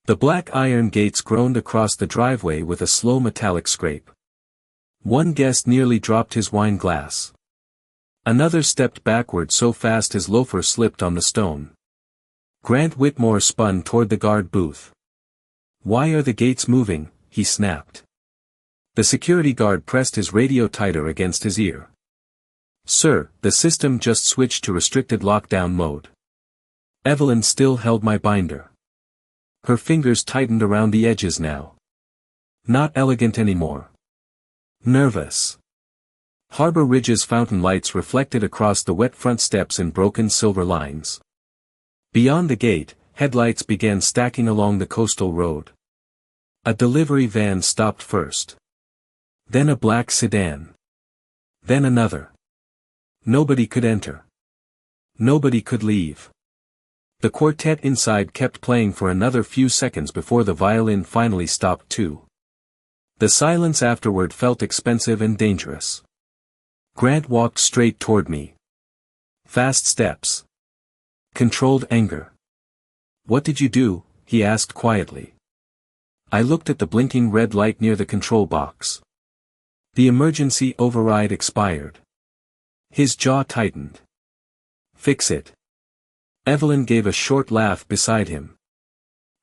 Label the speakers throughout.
Speaker 1: The black iron gates groaned across the driveway with a slow metallic scrape. One guest nearly dropped his wine glass. Another stepped backward so fast his loafer slipped on the stone. Grant Whitmore spun toward the guard booth. "Why are the gates moving?" he snapped. The security guard pressed his radio tighter against his ear. "Sir, the system just switched to restricted lockdown mode." Evelyn still held my binder. Her fingers tightened around the edges now. Not elegant anymore. Nervous. Harbor Ridge's fountain lights reflected across the wet front steps in broken silver lines. Beyond the gate, headlights began stacking along the coastal road. A delivery van stopped first. Then a black sedan. Then another. Nobody could enter. Nobody could leave. The quartet inside kept playing for another few seconds before the violin finally stopped too. The silence afterward felt expensive and dangerous. Grant walked straight toward me. Fast steps. Controlled anger. "What did you do?" he asked quietly. I looked at the blinking red light near the control box. The emergency override expired. His jaw tightened. "Fix it." Evelyn gave a short laugh beside him.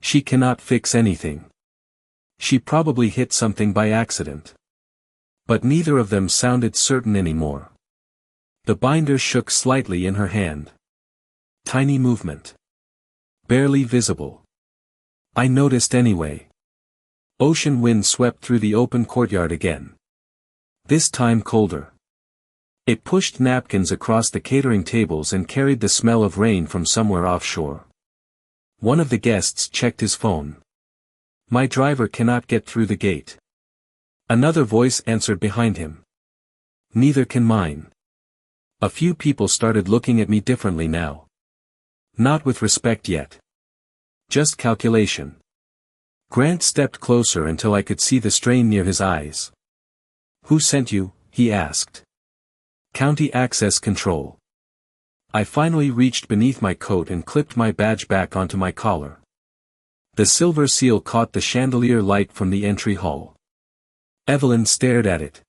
Speaker 1: "She cannot fix anything. She probably hit something by accident." But neither of them sounded certain anymore. The binder shook slightly in her hand. Tiny movement. Barely visible. I noticed anyway. Ocean wind swept through the open courtyard again. This time colder. It pushed napkins across the catering tables and carried the smell of rain from somewhere offshore. One of the guests checked his phone. "My driver cannot get through the gate." Another voice answered behind him. "Neither can mine." A few people started looking at me differently now. Not with respect yet. Just calculation. Grant stepped closer until I could see the strain near his eyes. "Who sent you?" he asked. "County Access Control." I finally reached beneath my coat and clipped my badge back onto my collar. The silver seal caught the chandelier light from the entry hall. Evelyn stared at it.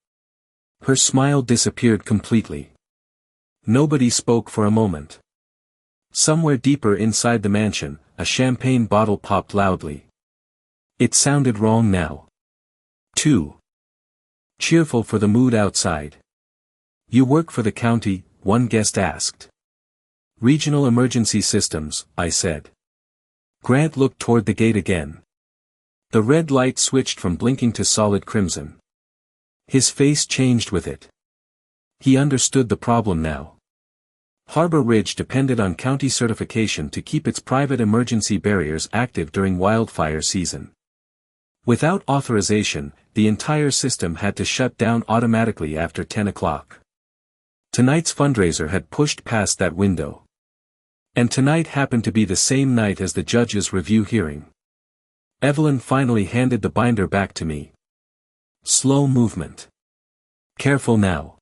Speaker 1: Her smile disappeared completely. Nobody spoke for a moment. Somewhere deeper inside the mansion, a champagne bottle popped loudly. It sounded wrong now. Too cheerful for the mood outside. "You work for the county?" one guest asked. "Regional Emergency Systems," I said. Grant looked toward the gate again. The red light switched from blinking to solid crimson. His face changed with it. He understood the problem now. Harbor Ridge depended on county certification to keep its private emergency barriers active during wildfire season. Without authorization, the entire system had to shut down automatically after 10 o'clock. Tonight's fundraiser had pushed past that window. And tonight happened to be the same night as the judge's review hearing. Evelyn finally handed the binder back to me. Slow movement. "Careful now.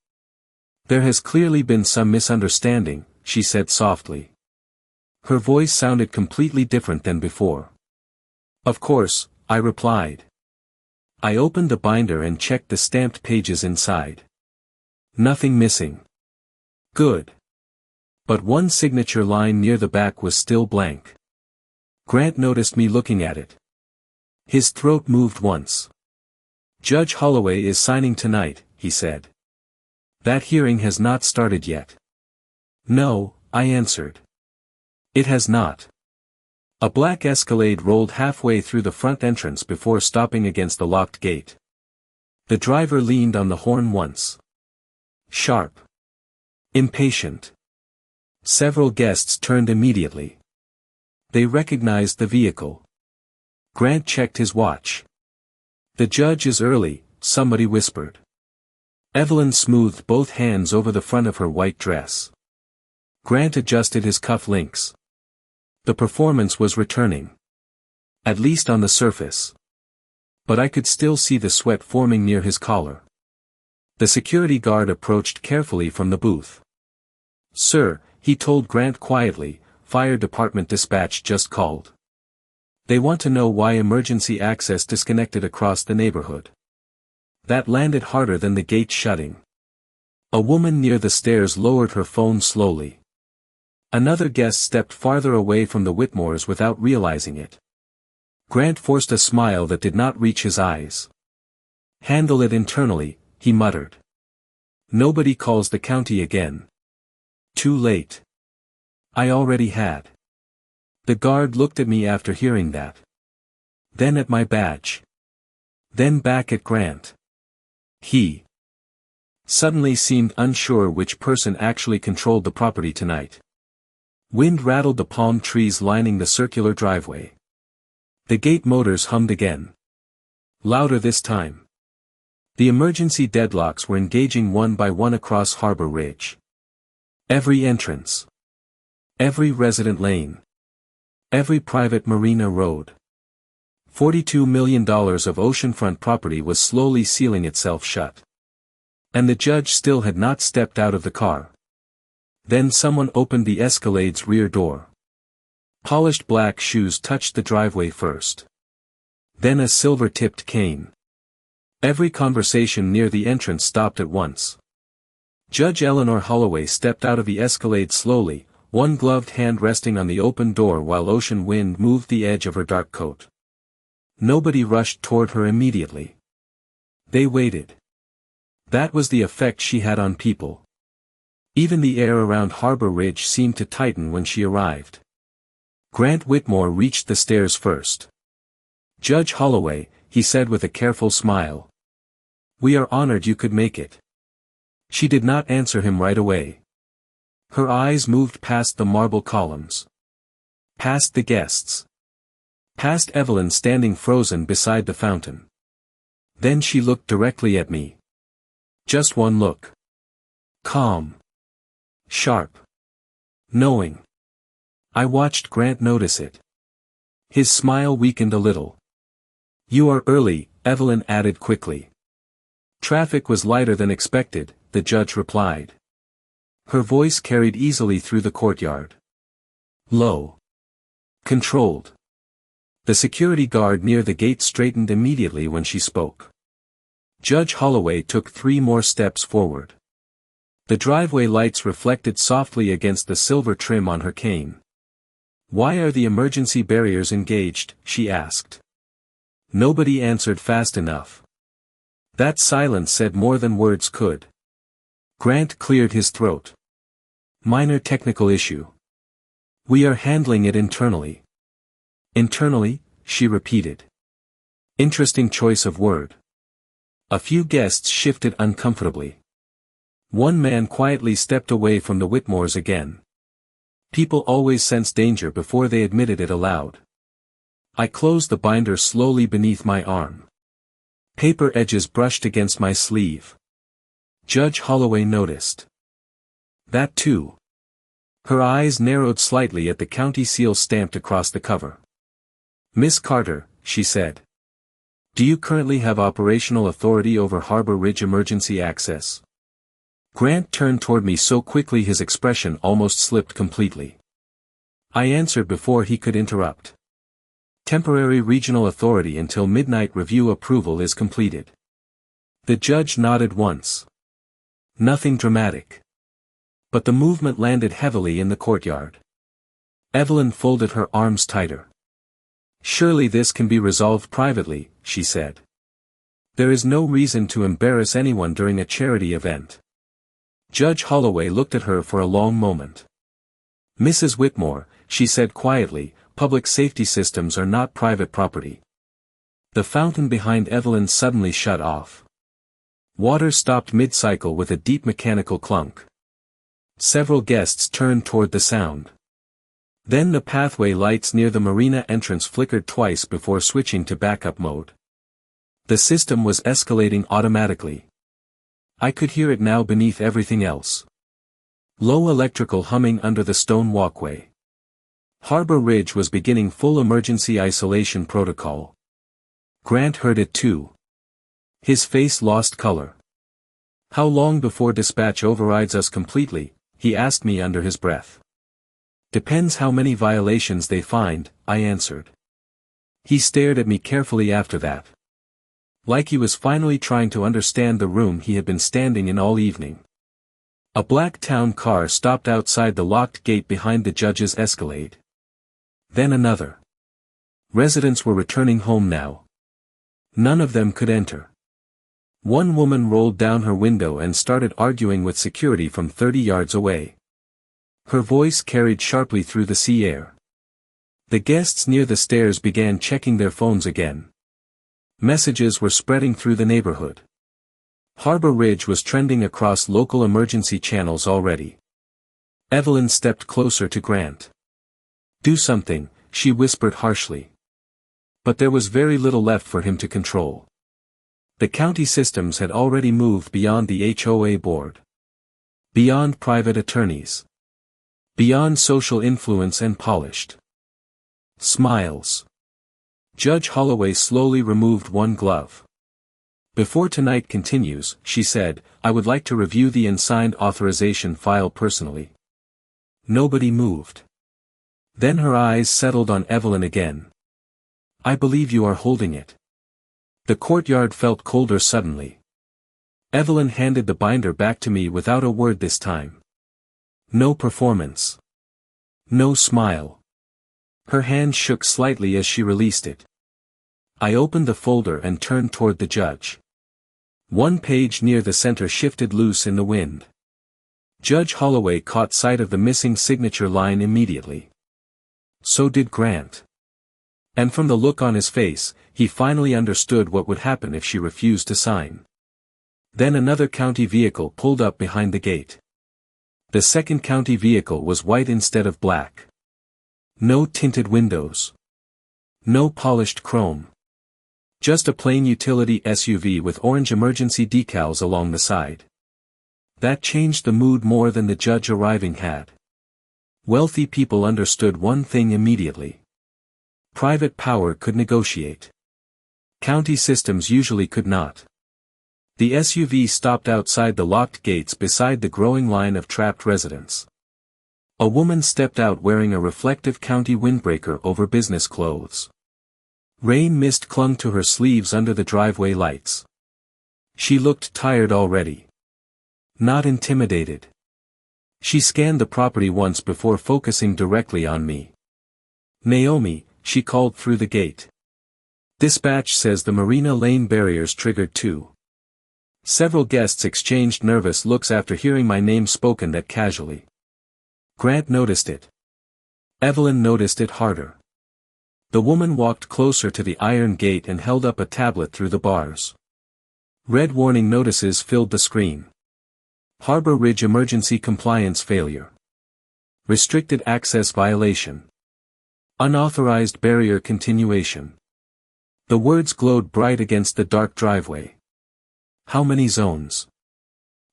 Speaker 1: There has clearly been some misunderstanding," she said softly. Her voice sounded completely different than before. "Of course," I replied. I opened the binder and checked the stamped pages inside. Nothing missing. Good. But one signature line near the back was still blank. Grant noticed me looking at it. His throat moved once. "Judge Holloway is signing tonight," he said. "That hearing has not started yet." "No," I answered. "It has not." A black Escalade rolled halfway through the front entrance before stopping against the locked gate. The driver leaned on the horn once. Sharp. Impatient. Several guests turned immediately. They recognized the vehicle. Grant checked his watch. "The judge is early," somebody whispered. Evelyn smoothed both hands over the front of her white dress. Grant adjusted his cuff links. The performance was returning. At least on the surface. But I could still see the sweat forming near his collar. The security guard approached carefully from the booth. "Sir," he told Grant quietly, "fire department dispatch just called." They want to know why emergency access disconnected across the neighborhood. That landed harder than the gate shutting. A woman near the stairs lowered her phone slowly. Another guest stepped farther away from the Whitmores without realizing it. Grant forced a smile that did not reach his eyes. "Handle it internally," he muttered. "Nobody calls the county again." Too late. I already had. The guard looked at me after hearing that. Then at my badge. Then back at Grant. He suddenly seemed unsure which person actually controlled the property tonight. Wind rattled the palm trees lining the circular driveway. The gate motors hummed again. Louder this time. The emergency deadlocks were engaging one by one across Harbor Ridge. Every entrance. Every resident lane. Every private marina road. $42 million of oceanfront property was slowly sealing itself shut. And the judge still had not stepped out of the car. Then someone opened the Escalade's rear door. Polished black shoes touched the driveway first. Then a silver-tipped cane. Every conversation near the entrance stopped at once. Judge Eleanor Holloway stepped out of the Escalade slowly, one gloved hand resting on the open door while ocean wind moved the edge of her dark coat. Nobody rushed toward her immediately. They waited. That was the effect she had on people. Even the air around Harbor Ridge seemed to tighten when she arrived. Grant Whitmore reached the stairs first. "Judge Holloway," he said with a careful smile. "We are honored you could make it." She did not answer him right away. Her eyes moved past the marble columns. Past the guests. Past Evelyn standing frozen beside the fountain. Then she looked directly at me. Just one look. Calm. Sharp. Knowing. I watched Grant notice it. His smile weakened a little. "You are early," Evelyn added quickly. "Traffic was lighter than expected," the judge replied. Her voice carried easily through the courtyard. Low. Controlled. The security guard near the gate straightened immediately when she spoke. Judge Holloway took 3 more steps forward. The driveway lights reflected softly against the silver trim on her cane. "Why are the emergency barriers engaged?" she asked. Nobody answered fast enough. That silence said more than words could. Grant cleared his throat. "Minor technical issue. We are handling it internally." "Internally?" she repeated. Interesting choice of word. A few guests shifted uncomfortably. One man quietly stepped away from the Whitmores again. People always sense danger before they admitted it aloud. I closed the binder slowly beneath my arm. Paper edges brushed against my sleeve. Judge Holloway noticed. That too. Her eyes narrowed slightly at the county seal stamped across the cover. "Miss Carter," she said. "Do you currently have operational authority over Harbor Ridge emergency access?" Grant turned toward me so quickly his expression almost slipped completely. I answered before he could interrupt. "Temporary regional authority until midnight review approval is completed." The judge nodded once. Nothing dramatic. But the movement landed heavily in the courtyard. Evelyn folded her arms tighter. "Surely this can be resolved privately," she said. "There is no reason to embarrass anyone during a charity event." Judge Holloway looked at her for a long moment. "Mrs. Whitmore," she said quietly, "public safety systems are not private property." The fountain behind Evelyn suddenly shut off. Water stopped mid-cycle with a deep mechanical clunk. Several guests turned toward the sound. Then the pathway lights near the marina entrance flickered twice before switching to backup mode. The system was escalating automatically. I could hear it now beneath everything else. Low electrical humming under the stone walkway. Harbor Ridge was beginning full emergency isolation protocol. Grant heard it too. His face lost color. "How long before dispatch overrides us completely?" he asked me under his breath. "Depends how many violations they find," I answered. He stared at me carefully after that. Like he was finally trying to understand the room he had been standing in all evening. A black town car stopped outside the locked gate behind the judge's escalade. Then another. Residents were returning home now. None of them could enter. One woman rolled down her window and started arguing with security from 30 yards away. Her voice carried sharply through the sea air. The guests near the stairs began checking their phones again. Messages were spreading through the neighborhood. Harbor Ridge was trending across local emergency channels already. Evelyn stepped closer to Grant. "Do something," she whispered harshly. But there was very little left for him to control. The county systems had already moved beyond the HOA board. Beyond private attorneys. Beyond social influence and polished smiles. Judge Holloway slowly removed one glove. "Before tonight continues," she said, "I would like to review the unsigned authorization file personally." Nobody moved. Then her eyes settled on Evelyn again. "I believe you are holding it." The courtyard felt colder suddenly. Evelyn handed the binder back to me without a word this time. No performance. No smile. Her hand shook slightly as she released it. I opened the folder and turned toward the judge. One page near the center shifted loose in the wind. Judge Holloway caught sight of the missing signature line immediately. So did Grant. And from the look on his face, he finally understood what would happen if she refused to sign. Then another county vehicle pulled up behind the gate. The second county vehicle was white instead of black. No tinted windows. No polished chrome. Just a plain utility SUV with orange emergency decals along the side. That changed the mood more than the judge arriving had. Wealthy people understood one thing immediately. Private power could negotiate. County systems usually could not. The SUV stopped outside the locked gates beside the growing line of trapped residents. A woman stepped out wearing a reflective county windbreaker over business clothes. Rain mist clung to her sleeves under the driveway lights. She looked tired already. Not intimidated. She scanned the property once before focusing directly on me. "Naomi," she called through the gate. "Dispatch says the Marina Lane barriers triggered too." Several guests exchanged nervous looks after hearing my name spoken that casually. Grant noticed it. Evelyn noticed it harder. The woman walked closer to the iron gate and held up a tablet through the bars. Red warning notices filled the screen. Harbor Ridge emergency compliance failure. Restricted access violation. Unauthorized barrier continuation. The words glowed bright against the dark driveway. "How many zones?"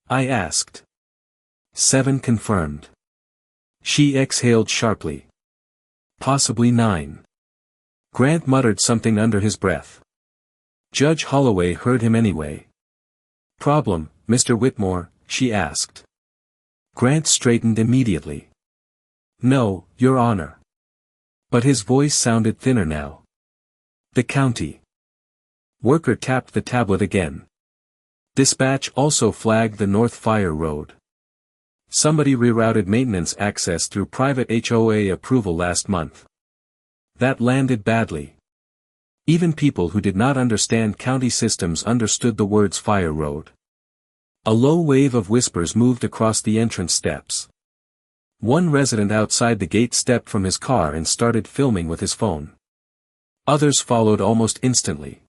Speaker 1: I asked. 7 confirmed. She exhaled sharply. "Possibly 9. Grant muttered something under his breath. Judge Holloway heard him anyway. "Problem, Mr. Whitmore?" she asked. Grant straightened immediately. "No, Your Honor." But his voice sounded thinner now. "The county." Worker tapped the tablet again. Dispatch also flagged the North Fire Road. Somebody rerouted maintenance access through private HOA approval last month. That landed badly. Even people who did not understand county systems understood the words Fire Road. A low wave of whispers moved across the entrance steps. One resident outside the gate stepped from his car and started filming with his phone. Others followed almost instantly.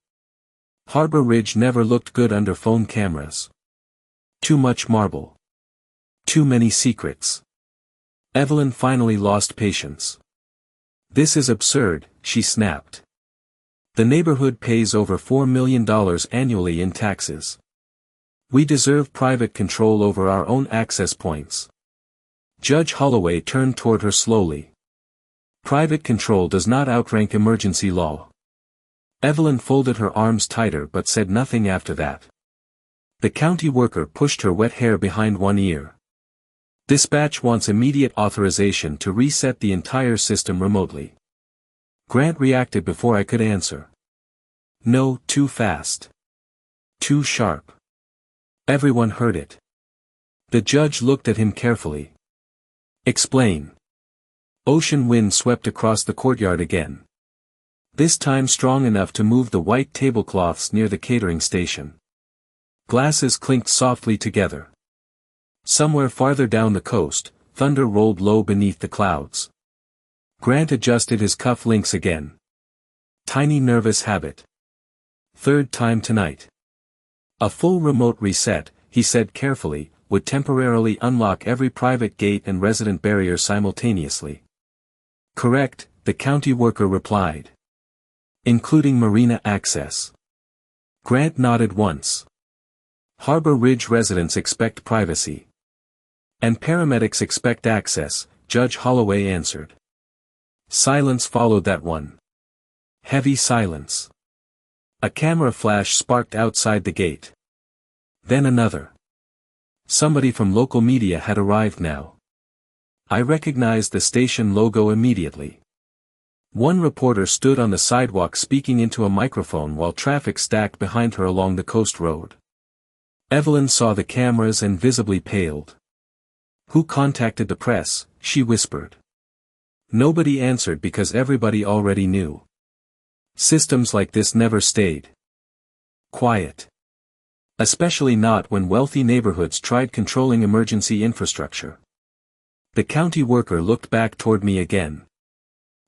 Speaker 1: Harbor Ridge never looked good under phone cameras. Too much marble. Too many secrets. Evelyn finally lost patience. "This is absurd," she snapped. "The neighborhood pays over $4 million annually in taxes. We deserve private control over our own access points." Judge Holloway turned toward her slowly. "Private control does not outrank emergency law." Evelyn folded her arms tighter but said nothing after that. The county worker pushed her wet hair behind one ear. "Dispatch wants immediate authorization to reset the entire system remotely." Grant reacted before I could answer. No, too fast. Too sharp. Everyone heard it. The judge looked at him carefully. Explain. Ocean wind swept across the courtyard again. This time strong enough to move the white tablecloths near the catering station. Glasses clinked softly together. Somewhere farther down the coast, thunder rolled low beneath the clouds. Grant adjusted his cuff links again. Tiny nervous habit. Third time tonight. A full remote reset, he said carefully, would temporarily unlock every private gate and resident barrier simultaneously. Correct, the county worker replied. Including marina access. Grant nodded once. Harbor Ridge residents expect privacy. And paramedics expect access, Judge Holloway answered. Silence followed that one. Heavy silence. A camera flash sparked outside the gate. Then another. Somebody from local media had arrived now. I recognized the station logo immediately. One reporter stood on the sidewalk speaking into a microphone while traffic stacked behind her along the coast road. Evelyn saw the cameras and visibly paled. Who contacted the press, she whispered. Nobody answered because everybody already knew. Systems like this never stayed quiet. Especially not when wealthy neighborhoods tried controlling emergency infrastructure. The county worker looked back toward me again.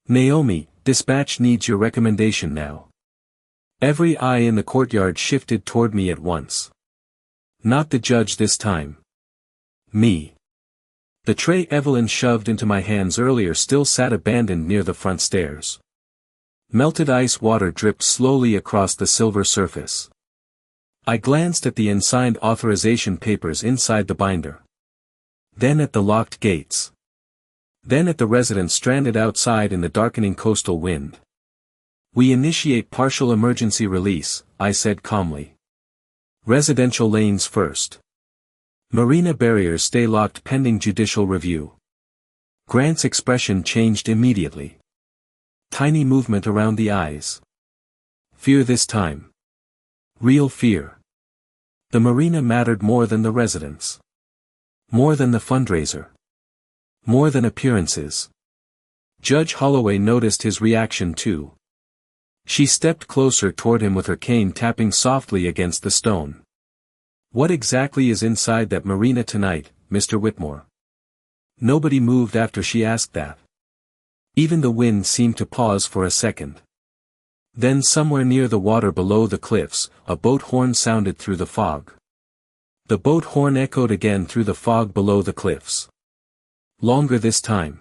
Speaker 1: Naomi, dispatch needs your recommendation now. Every eye in the courtyard shifted toward me at once. Not the judge this time. Me. The tray Evelyn shoved into my hands earlier still sat abandoned near the front stairs. Melted ice water dripped slowly across the silver surface. I glanced at the unsigned authorization papers inside the binder. Then at the locked gates. Then at the residents stranded outside in the darkening coastal wind. We initiate partial emergency release, I said calmly. Residential lanes first. Marina barriers stay locked pending judicial review. Grant's expression changed immediately. Tiny movement around the eyes. Fear this time. Real fear. The marina mattered more than the residents. More than the fundraiser. More than appearances. Judge Holloway noticed his reaction too. She stepped closer toward him with her cane tapping softly against the stone. What exactly is inside that marina tonight, Mr. Whitmore? Nobody moved after she asked that. Even the wind seemed to pause for a second. Then somewhere near the water below the cliffs, a boat horn sounded through the fog. The boat horn echoed again through the fog below the cliffs. Longer this time.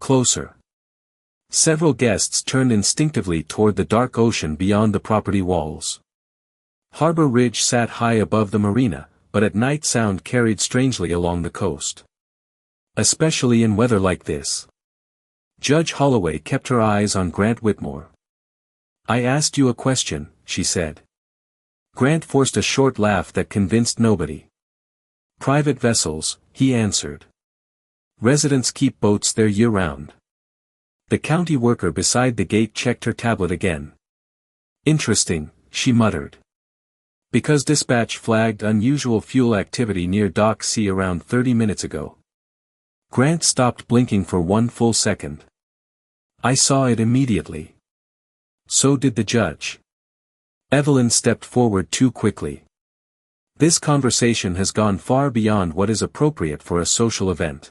Speaker 1: Closer. Several guests turned instinctively toward the dark ocean beyond the property walls. Harbor Ridge sat high above the marina, but at night sound carried strangely along the coast. Especially in weather like this. Judge Holloway kept her eyes on Grant Whitmore. I asked you a question, she said. Grant forced a short laugh that convinced nobody. Private vessels, he answered. Residents keep boats there year-round. The county worker beside the gate checked her tablet again. Interesting, she muttered. Because dispatch flagged unusual fuel activity near Dock C around 30 minutes ago. Grant stopped blinking for one full second. I saw it immediately. So did the judge. Evelyn stepped forward too quickly. This conversation has gone far beyond what is appropriate for a social event.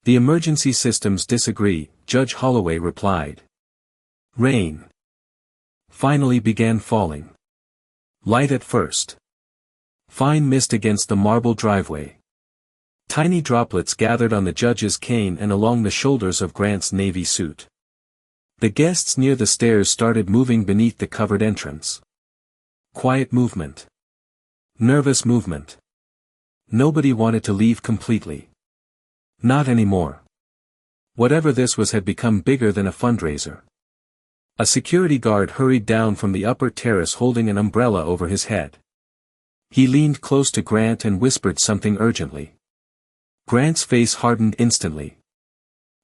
Speaker 1: The emergency systems disagree, Judge Holloway replied. Rain finally began falling. Light at first. Fine mist against the marble driveway. Tiny droplets gathered on the judge's cane and along the shoulders of Grant's navy suit. The guests near the stairs started moving beneath the covered entrance. Quiet movement. Nervous movement. Nobody wanted to leave completely. Not anymore. Whatever this was had become bigger than a fundraiser. A security guard hurried down from the upper terrace holding an umbrella over his head. He leaned close to Grant and whispered something urgently. Grant's face hardened instantly.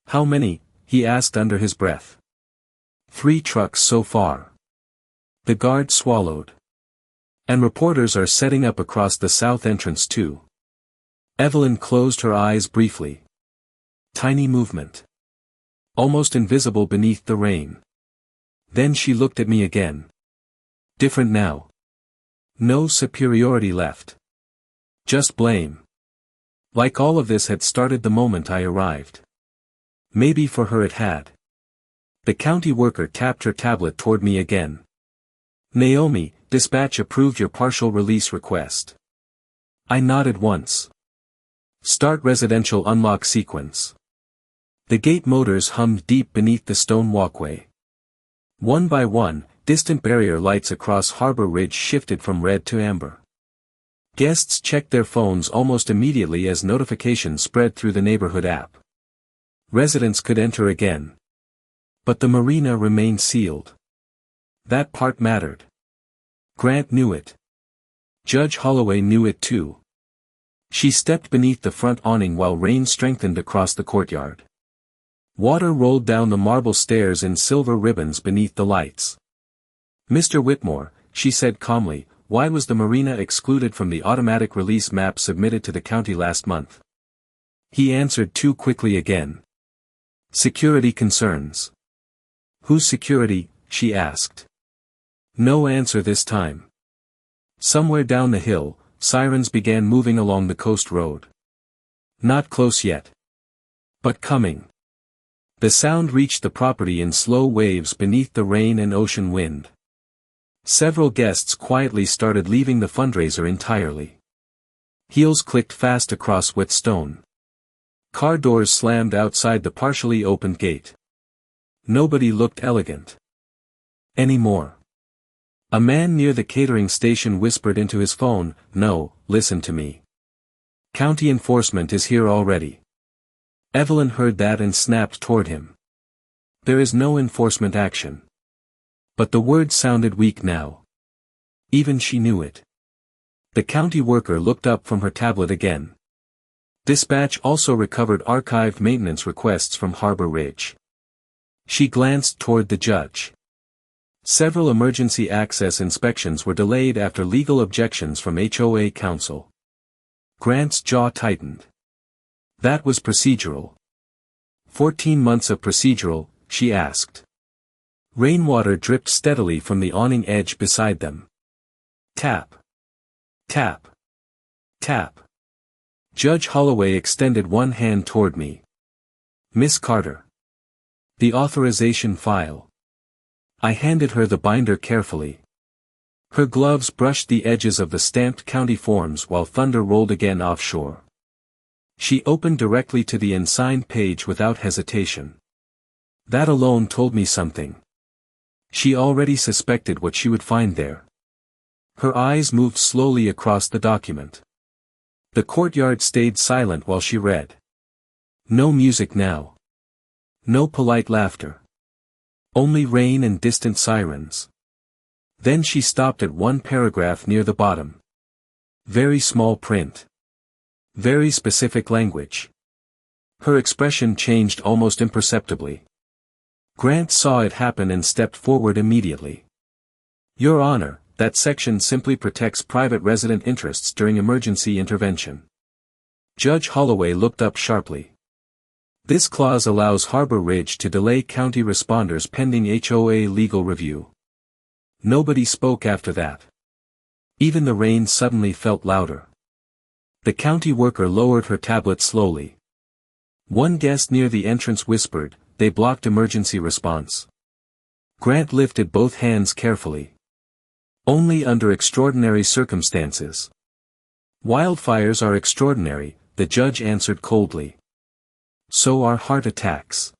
Speaker 1: How many? He asked under his breath. 3 trucks so far. The guard swallowed. And reporters are setting up across the south entrance too. Evelyn closed her eyes briefly. Tiny movement. Almost invisible beneath the rain. Then she looked at me again. Different now. No superiority left. Just blame. Like all of this had started the moment I arrived. Maybe for her it had. The county worker tapped her tablet toward me again. Naomi, dispatch approved your partial release request. I nodded once. Start residential unlock sequence. The gate motors hummed deep beneath the stone walkway. One by one, distant barrier lights across Harbor Ridge shifted from red to amber. Guests checked their phones almost immediately as notifications spread through the neighborhood app. Residents could enter again. But the marina remained sealed. That part mattered. Grant knew it. Judge Holloway knew it too. She stepped beneath the front awning while rain strengthened across the courtyard. Water rolled down the marble stairs in silver ribbons beneath the lights. Mr. Whitmore, she said calmly, why was the marina excluded from the automatic release map submitted to the county last month? He answered too quickly again. Security concerns. Whose security? She asked. No answer this time. Somewhere down the hill, sirens began moving along the coast road. Not close yet. But coming. The sound reached the property in slow waves beneath the rain and ocean wind. Several guests quietly started leaving the fundraiser entirely. Heels clicked fast across wet stone. Car doors slammed outside the partially opened gate. Nobody looked elegant anymore. A man near the catering station whispered into his phone, "No, listen to me. County enforcement is here already." Evelyn heard that and snapped toward him. There is no enforcement action. But the words sounded weak now. Even she knew it. The county worker looked up from her tablet again. Dispatch also recovered archived maintenance requests from Harbor Ridge. She glanced toward the judge. Several emergency access inspections were delayed after legal objections from HOA counsel. Grant's jaw tightened. That was procedural. 14 months of procedural, she asked. Rainwater dripped steadily from the awning edge beside them. Tap. Tap. Tap. Judge Holloway extended one hand toward me. Miss Carter. The authorization file. I handed her the binder carefully. Her gloves brushed the edges of the stamped county forms while thunder rolled again offshore. She opened directly to the unsigned page without hesitation. That alone told me something. She already suspected what she would find there. Her eyes moved slowly across the document. The courtyard stayed silent while she read. No music now. No polite laughter. Only rain and distant sirens. Then she stopped at one paragraph near the bottom. Very small print. Very specific language. Her expression changed almost imperceptibly. Grant saw it happen and stepped forward immediately. Your Honor, that section simply protects private resident interests during emergency intervention. Judge Holloway looked up sharply. This clause allows Harbor Ridge to delay county responders pending HOA legal review. Nobody spoke after that. Even the rain suddenly felt louder. The county worker lowered her tablet slowly. One guest near the entrance whispered, "They blocked emergency response." Grant lifted both hands carefully. Only under extraordinary circumstances. Wildfires are extraordinary, the judge answered coldly. So are heart attacks.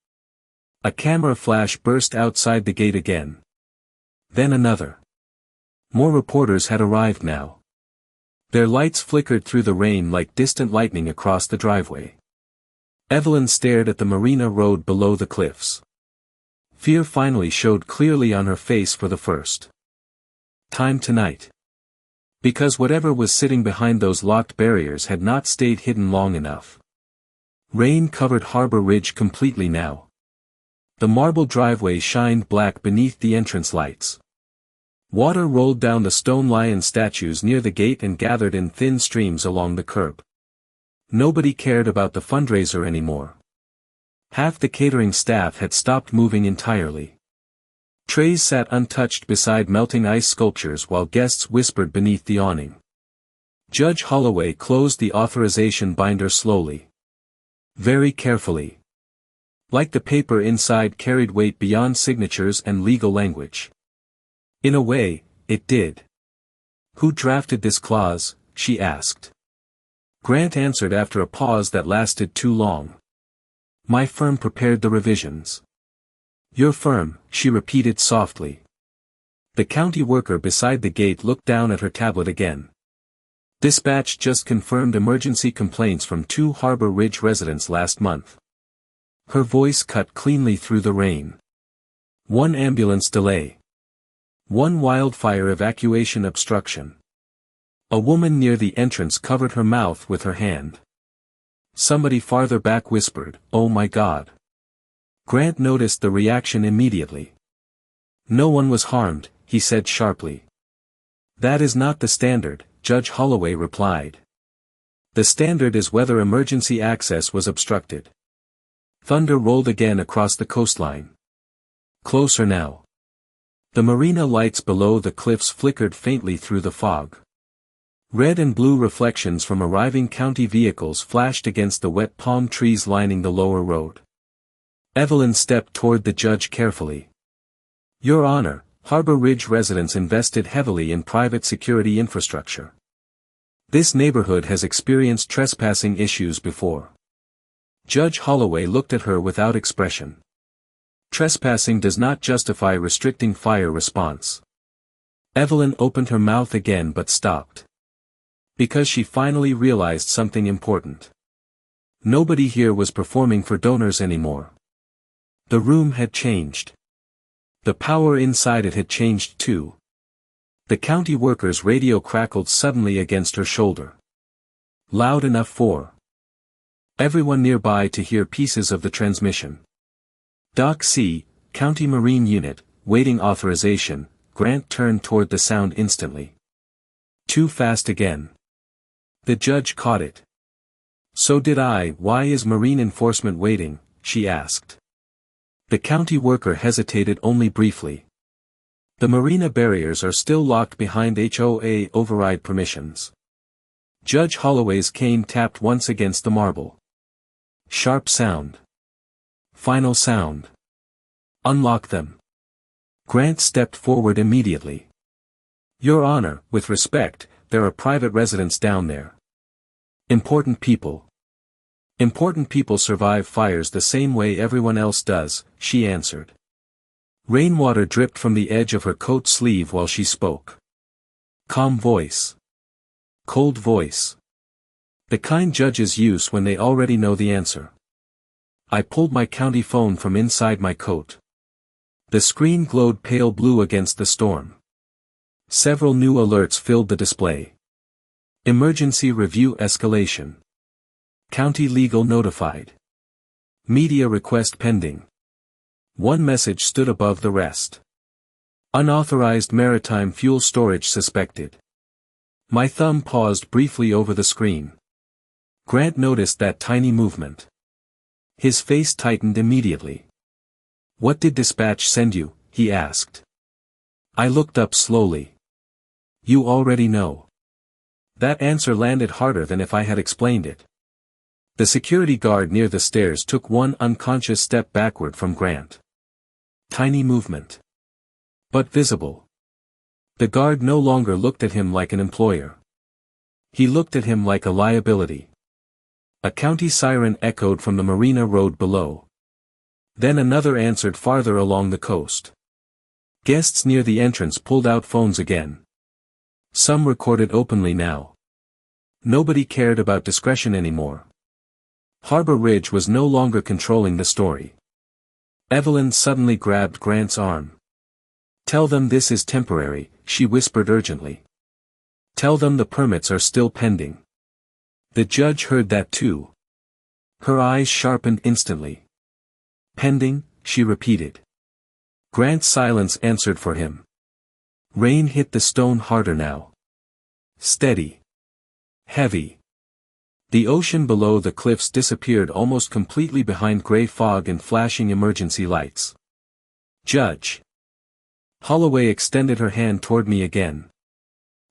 Speaker 1: A camera flash burst outside the gate again. Then another. More reporters had arrived now. Their lights flickered through the rain like distant lightning across the driveway. Evelyn stared at the marina road below the cliffs. Fear finally showed clearly on her face for the first time tonight. Because whatever was sitting behind those locked barriers had not stayed hidden long enough. Rain covered Harbor Ridge completely now. The marble driveway shined black beneath the entrance lights. Water rolled down the stone lion statues near the gate and gathered in thin streams along the curb. Nobody cared about the fundraiser anymore. Half the catering staff had stopped moving entirely. Trays sat untouched beside melting ice sculptures while guests whispered beneath the awning. Judge Holloway closed the authorization binder slowly. Very carefully. Like the paper inside carried weight beyond signatures and legal language. In a way, it did. Who drafted this clause? She asked. Grant answered after a pause that lasted too long. My firm prepared the revisions. Your firm, she repeated softly. The county worker beside the gate looked down at her tablet again. Dispatch just confirmed emergency complaints from 2 Harbor Ridge residents last month. Her voice cut cleanly through the rain. 1 ambulance delay. 1 wildfire evacuation obstruction. A woman near the entrance covered her mouth with her hand. Somebody farther back whispered, "Oh my God." Grant noticed the reaction immediately. No one was harmed, he said sharply. That is not the standard, Judge Holloway replied. The standard is whether emergency access was obstructed. Thunder rolled again across the coastline. Closer now. The marina lights below the cliffs flickered faintly through the fog. Red and blue reflections from arriving county vehicles flashed against the wet palm trees lining the lower road. Evelyn stepped toward the judge carefully. Your Honor, Harbor Ridge residents invested heavily in private security infrastructure. This neighborhood has experienced trespassing issues before. Judge Holloway looked at her without expression. Trespassing does not justify restricting fire response. Evelyn opened her mouth again but stopped. Because she finally realized something important. Nobody here was performing for donors anymore. The room had changed. The power inside it had changed too. The county worker's radio crackled suddenly against her shoulder. Loud enough for everyone nearby to hear pieces of the transmission. Doc C, County Marine Unit, waiting authorization. Grant turned toward the sound instantly. Too fast again. The judge caught it. So did I. Why is Marine enforcement waiting? She asked. The county worker hesitated only briefly. The marina barriers are still locked behind HOA override permissions. Judge Holloway's cane tapped once against the marble. Sharp sound. Final sound. Unlock them. Grant stepped forward immediately. Your Honor, with respect, there are private residents down there. Important people. Important people survive fires the same way everyone else does, she answered. Rainwater dripped from the edge of her coat sleeve while she spoke. Calm voice. Cold voice. The kind judges use when they already know the answer. I pulled my county phone from inside my coat. The screen glowed pale blue against the storm. Several new alerts filled the display. Emergency review escalation. County legal notified. Media request pending. One message stood above the rest. Unauthorized maritime fuel storage suspected. My thumb paused briefly over the screen. Grant noticed that tiny movement. His face tightened immediately. What did dispatch send you? He asked. I looked up slowly. You already know. That answer landed harder than if I had explained it. The security guard near the stairs took one unconscious step backward from Grant. Tiny movement. But visible. The guard no longer looked at him like an employer. He looked at him like a liability. A county siren echoed from the marina road below. Then another answered farther along the coast. Guests near the entrance pulled out phones again. Some recorded openly now. Nobody cared about discretion anymore. Harbor Ridge was no longer controlling the story. Evelyn suddenly grabbed Grant's arm. Tell them this is temporary, she whispered urgently. Tell them the permits are still pending. The judge heard that too. Her eyes sharpened instantly. Pending, she repeated. Grant's silence answered for him. Rain hit the stone harder now. Steady. Heavy. The ocean below the cliffs disappeared almost completely behind gray fog and flashing emergency lights. Judge. Holloway extended her hand toward me again.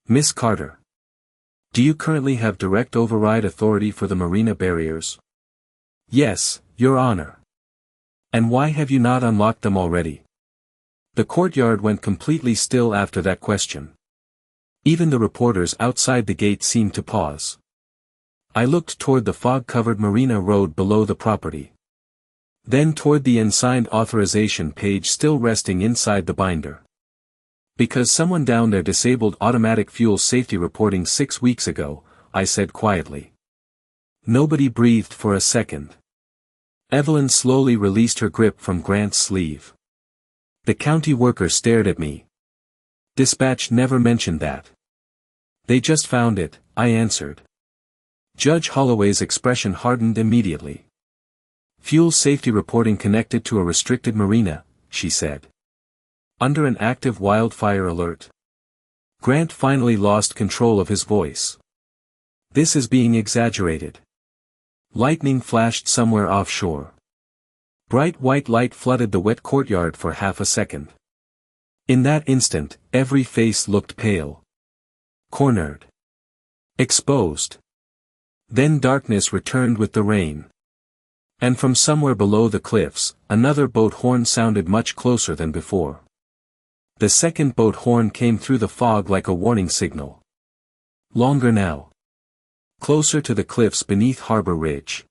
Speaker 1: Miss Carter. Do you currently have direct override authority for the marina barriers? Yes, Your Honor. And why have you not unlocked them already? The courtyard went completely still after that question. Even the reporters outside the gate seemed to pause. I looked toward the fog-covered marina road below the property. Then toward the unsigned authorization page still resting inside the binder. Because someone down there disabled automatic fuel safety reporting 6 weeks ago, I said quietly. Nobody breathed for a second. Evelyn slowly released her grip from Grant's sleeve. The county worker stared at me. Dispatch never mentioned that. They just found it, I answered. Judge Holloway's expression hardened immediately. Fuel safety reporting connected to a restricted marina, she said. Under an active wildfire alert. Grant finally lost control of his voice. This is being exaggerated. Lightning flashed somewhere offshore. Bright white light flooded the wet courtyard for half a second. In that instant, every face looked pale. Cornered. Exposed. Then darkness returned with the rain. And from somewhere below the cliffs, another boat horn sounded much closer than before. The second boat horn came through the fog like a warning signal. Longer now. Closer to the cliffs beneath Harbor Ridge.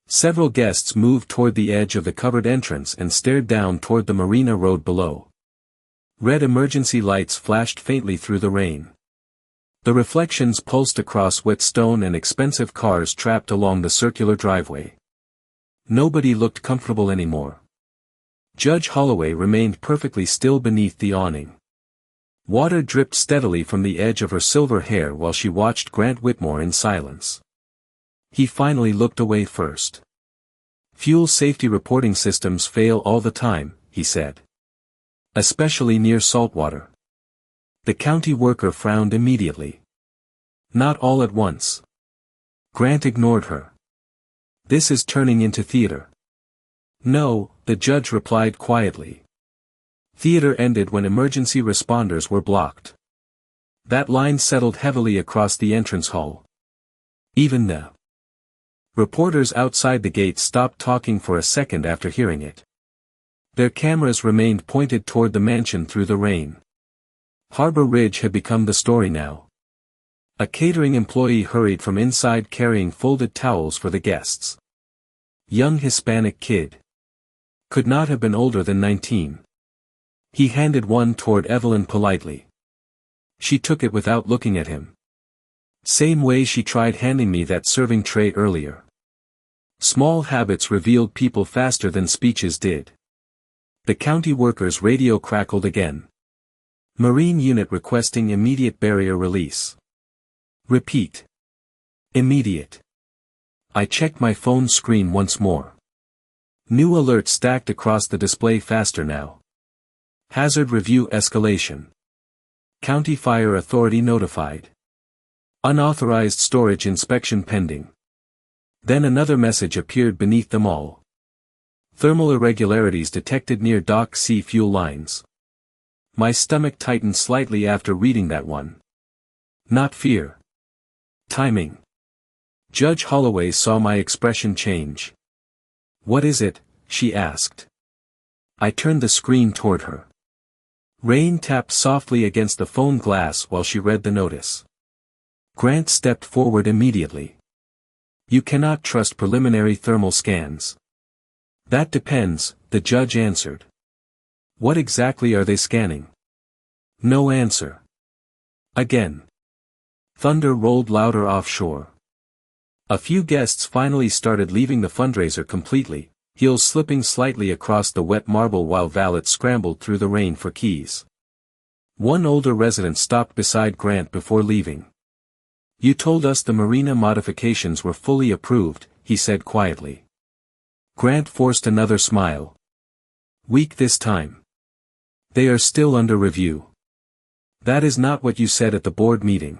Speaker 1: Several guests moved toward the edge of the covered entrance and stared down toward the marina road below. Red emergency lights flashed faintly through the rain. The reflections pulsed across wet stone and expensive cars trapped along the circular driveway. Nobody looked comfortable anymore. Judge Holloway remained perfectly still beneath the awning. Water dripped steadily from the edge of her silver hair while she watched Grant Whitmore in silence. He finally looked away first. Fuel safety reporting systems fail all the time, he said. Especially near saltwater. The county worker frowned immediately. Not all at once. Grant ignored her. This is turning into theater. No, the judge replied quietly. Theater ended when emergency responders were blocked. That line settled heavily across the entrance hall. Even the reporters outside the gate stopped talking for a second after hearing it. Their cameras remained pointed toward the mansion through the rain. Harbor Ridge had become the story now. A catering employee hurried from inside carrying folded towels for the guests. Young Hispanic kid. Could not have been older than 19. He handed one toward Evelyn politely. She took it without looking at him. Same way she tried handing me that serving tray earlier. Small habits revealed people faster than speeches did. The county worker's radio crackled again. Marine unit requesting immediate barrier release. Repeat. Immediate. I checked my phone screen once more. New alerts stacked across the display faster now. Hazard review escalation. County Fire Authority notified. Unauthorized storage inspection pending. Then another message appeared beneath them all. Thermal irregularities detected near Dock C fuel lines. My stomach tightened slightly after reading that one. Not fear. Timing. Judge Holloway saw my expression change. What is it? She asked. I turned the screen toward her. Rain tapped softly against the phone glass while she read the notice. Grant stepped forward immediately. You cannot trust preliminary thermal scans. That depends, the judge answered. What exactly are they scanning? No answer. Again. Thunder rolled louder offshore. A few guests finally started leaving the fundraiser completely, heels slipping slightly across the wet marble while valets scrambled through the rain for keys. One older resident stopped beside Grant before leaving. You told us the marina modifications were fully approved, he said quietly. Grant forced another smile. Weak this time. They are still under review. That is not what you said at the board meeting.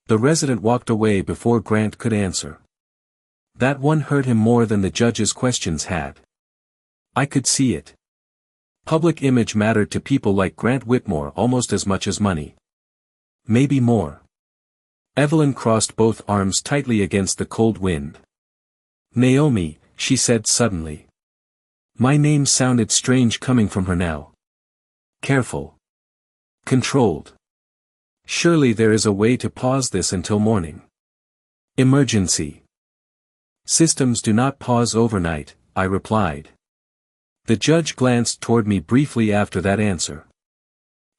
Speaker 1: The resident walked away before Grant could answer. That one hurt him more than the judge's questions had. I could see it. Public image mattered to people like Grant Whitmore almost as much as money. Maybe more. Evelyn crossed both arms tightly against the cold wind. Naomi, she said suddenly. My name sounded strange coming from her now. Careful. Controlled. Surely there is a way to pause this until morning. Emergency. Systems do not pause overnight, I replied. The judge glanced toward me briefly after that answer.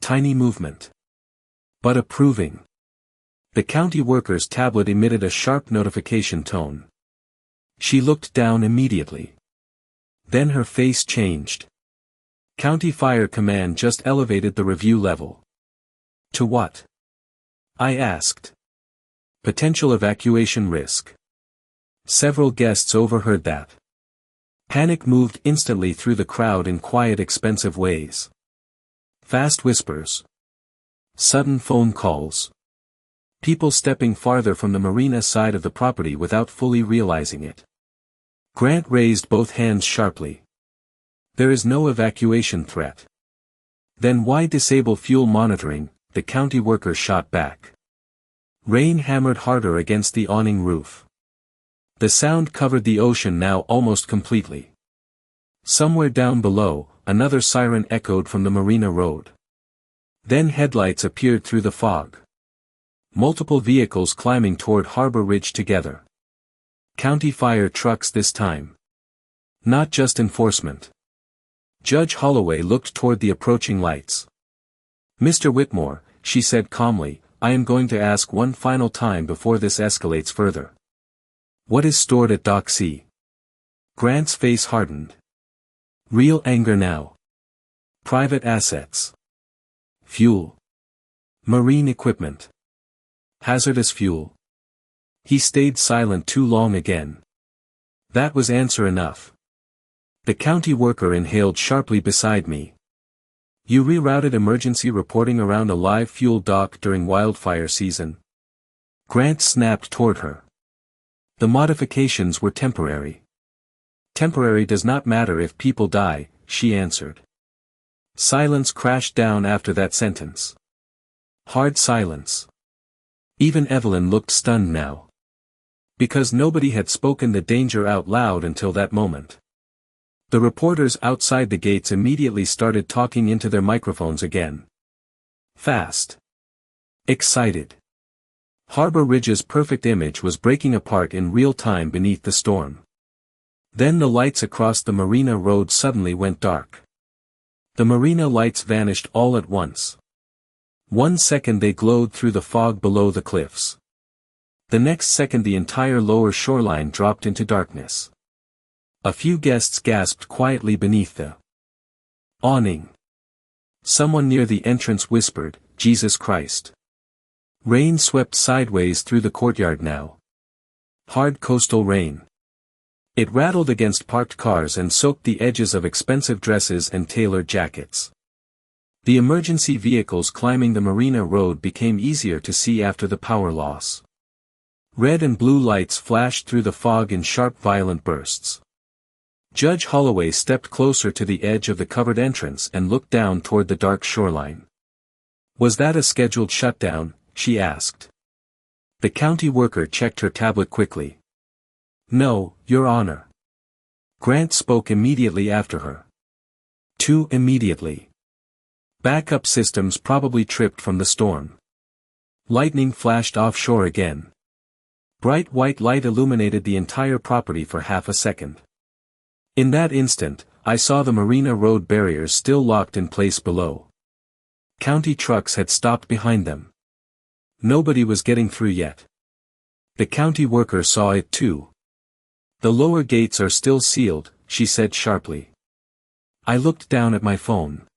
Speaker 1: Tiny movement. But approving. The county worker's tablet emitted a sharp notification tone. She looked down immediately. Then her face changed. County Fire Command just elevated the review level. To what? I asked. Potential evacuation risk. Several guests overheard that. Panic moved instantly through the crowd in quiet, expensive ways. Fast whispers. Sudden phone calls. People stepping farther from the marina side of the property without fully realizing it. Grant raised both hands sharply. There is no evacuation threat. Then why disable fuel monitoring? The county worker shot back. Rain hammered harder against the awning roof. The sound covered the ocean now almost completely. Somewhere down below, another siren echoed from the marina road. Then headlights appeared through the fog. Multiple vehicles climbing toward Harbor Ridge together. County fire trucks this time. Not just enforcement. Judge Holloway looked toward the approaching lights. Mr. Whitmore, she said calmly, I am going to ask one final time before this escalates further. What is stored at Dock C? Grant's face hardened. Real anger now. Private assets. Fuel. Marine equipment. Hazardous fuel. He stayed silent too long again. That was answer enough. The county worker inhaled sharply beside me. You rerouted emergency reporting around a live fuel dock during wildfire season. Grant snapped toward her. The modifications were temporary. Temporary does not matter if people die, she answered. Silence crashed down after that sentence. Hard silence. Even Evelyn looked stunned now. Because nobody had spoken the danger out loud until that moment. The reporters outside the gates immediately started talking into their microphones again. Fast. Excited. Harbor Ridge's perfect image was breaking apart in real time beneath the storm. Then the lights across the marina road suddenly went dark. The marina lights vanished all at once. 1 second they glowed through the fog below the cliffs. The next second the entire lower shoreline dropped into darkness. A few guests gasped quietly beneath the awning. Someone near the entrance whispered, Jesus Christ. Rain swept sideways through the courtyard now. Hard coastal rain. It rattled against parked cars and soaked the edges of expensive dresses and tailored jackets. The emergency vehicles climbing the marina road became easier to see after the power loss. Red and blue lights flashed through the fog in sharp violent bursts. Judge Holloway stepped closer to the edge of the covered entrance and looked down toward the dark shoreline. Was that a scheduled shutdown? She asked. The county worker checked her tablet quickly. No, Your Honor. Grant spoke immediately after her. Too immediately. Backup systems probably tripped from the storm. Lightning flashed offshore again. Bright white light illuminated the entire property for half a second. In that instant, I saw the marina road barriers still locked in place below. County trucks had stopped behind them. Nobody was getting through yet. The county worker saw it too. The lower gates are still sealed, she said sharply. I looked down at my phone.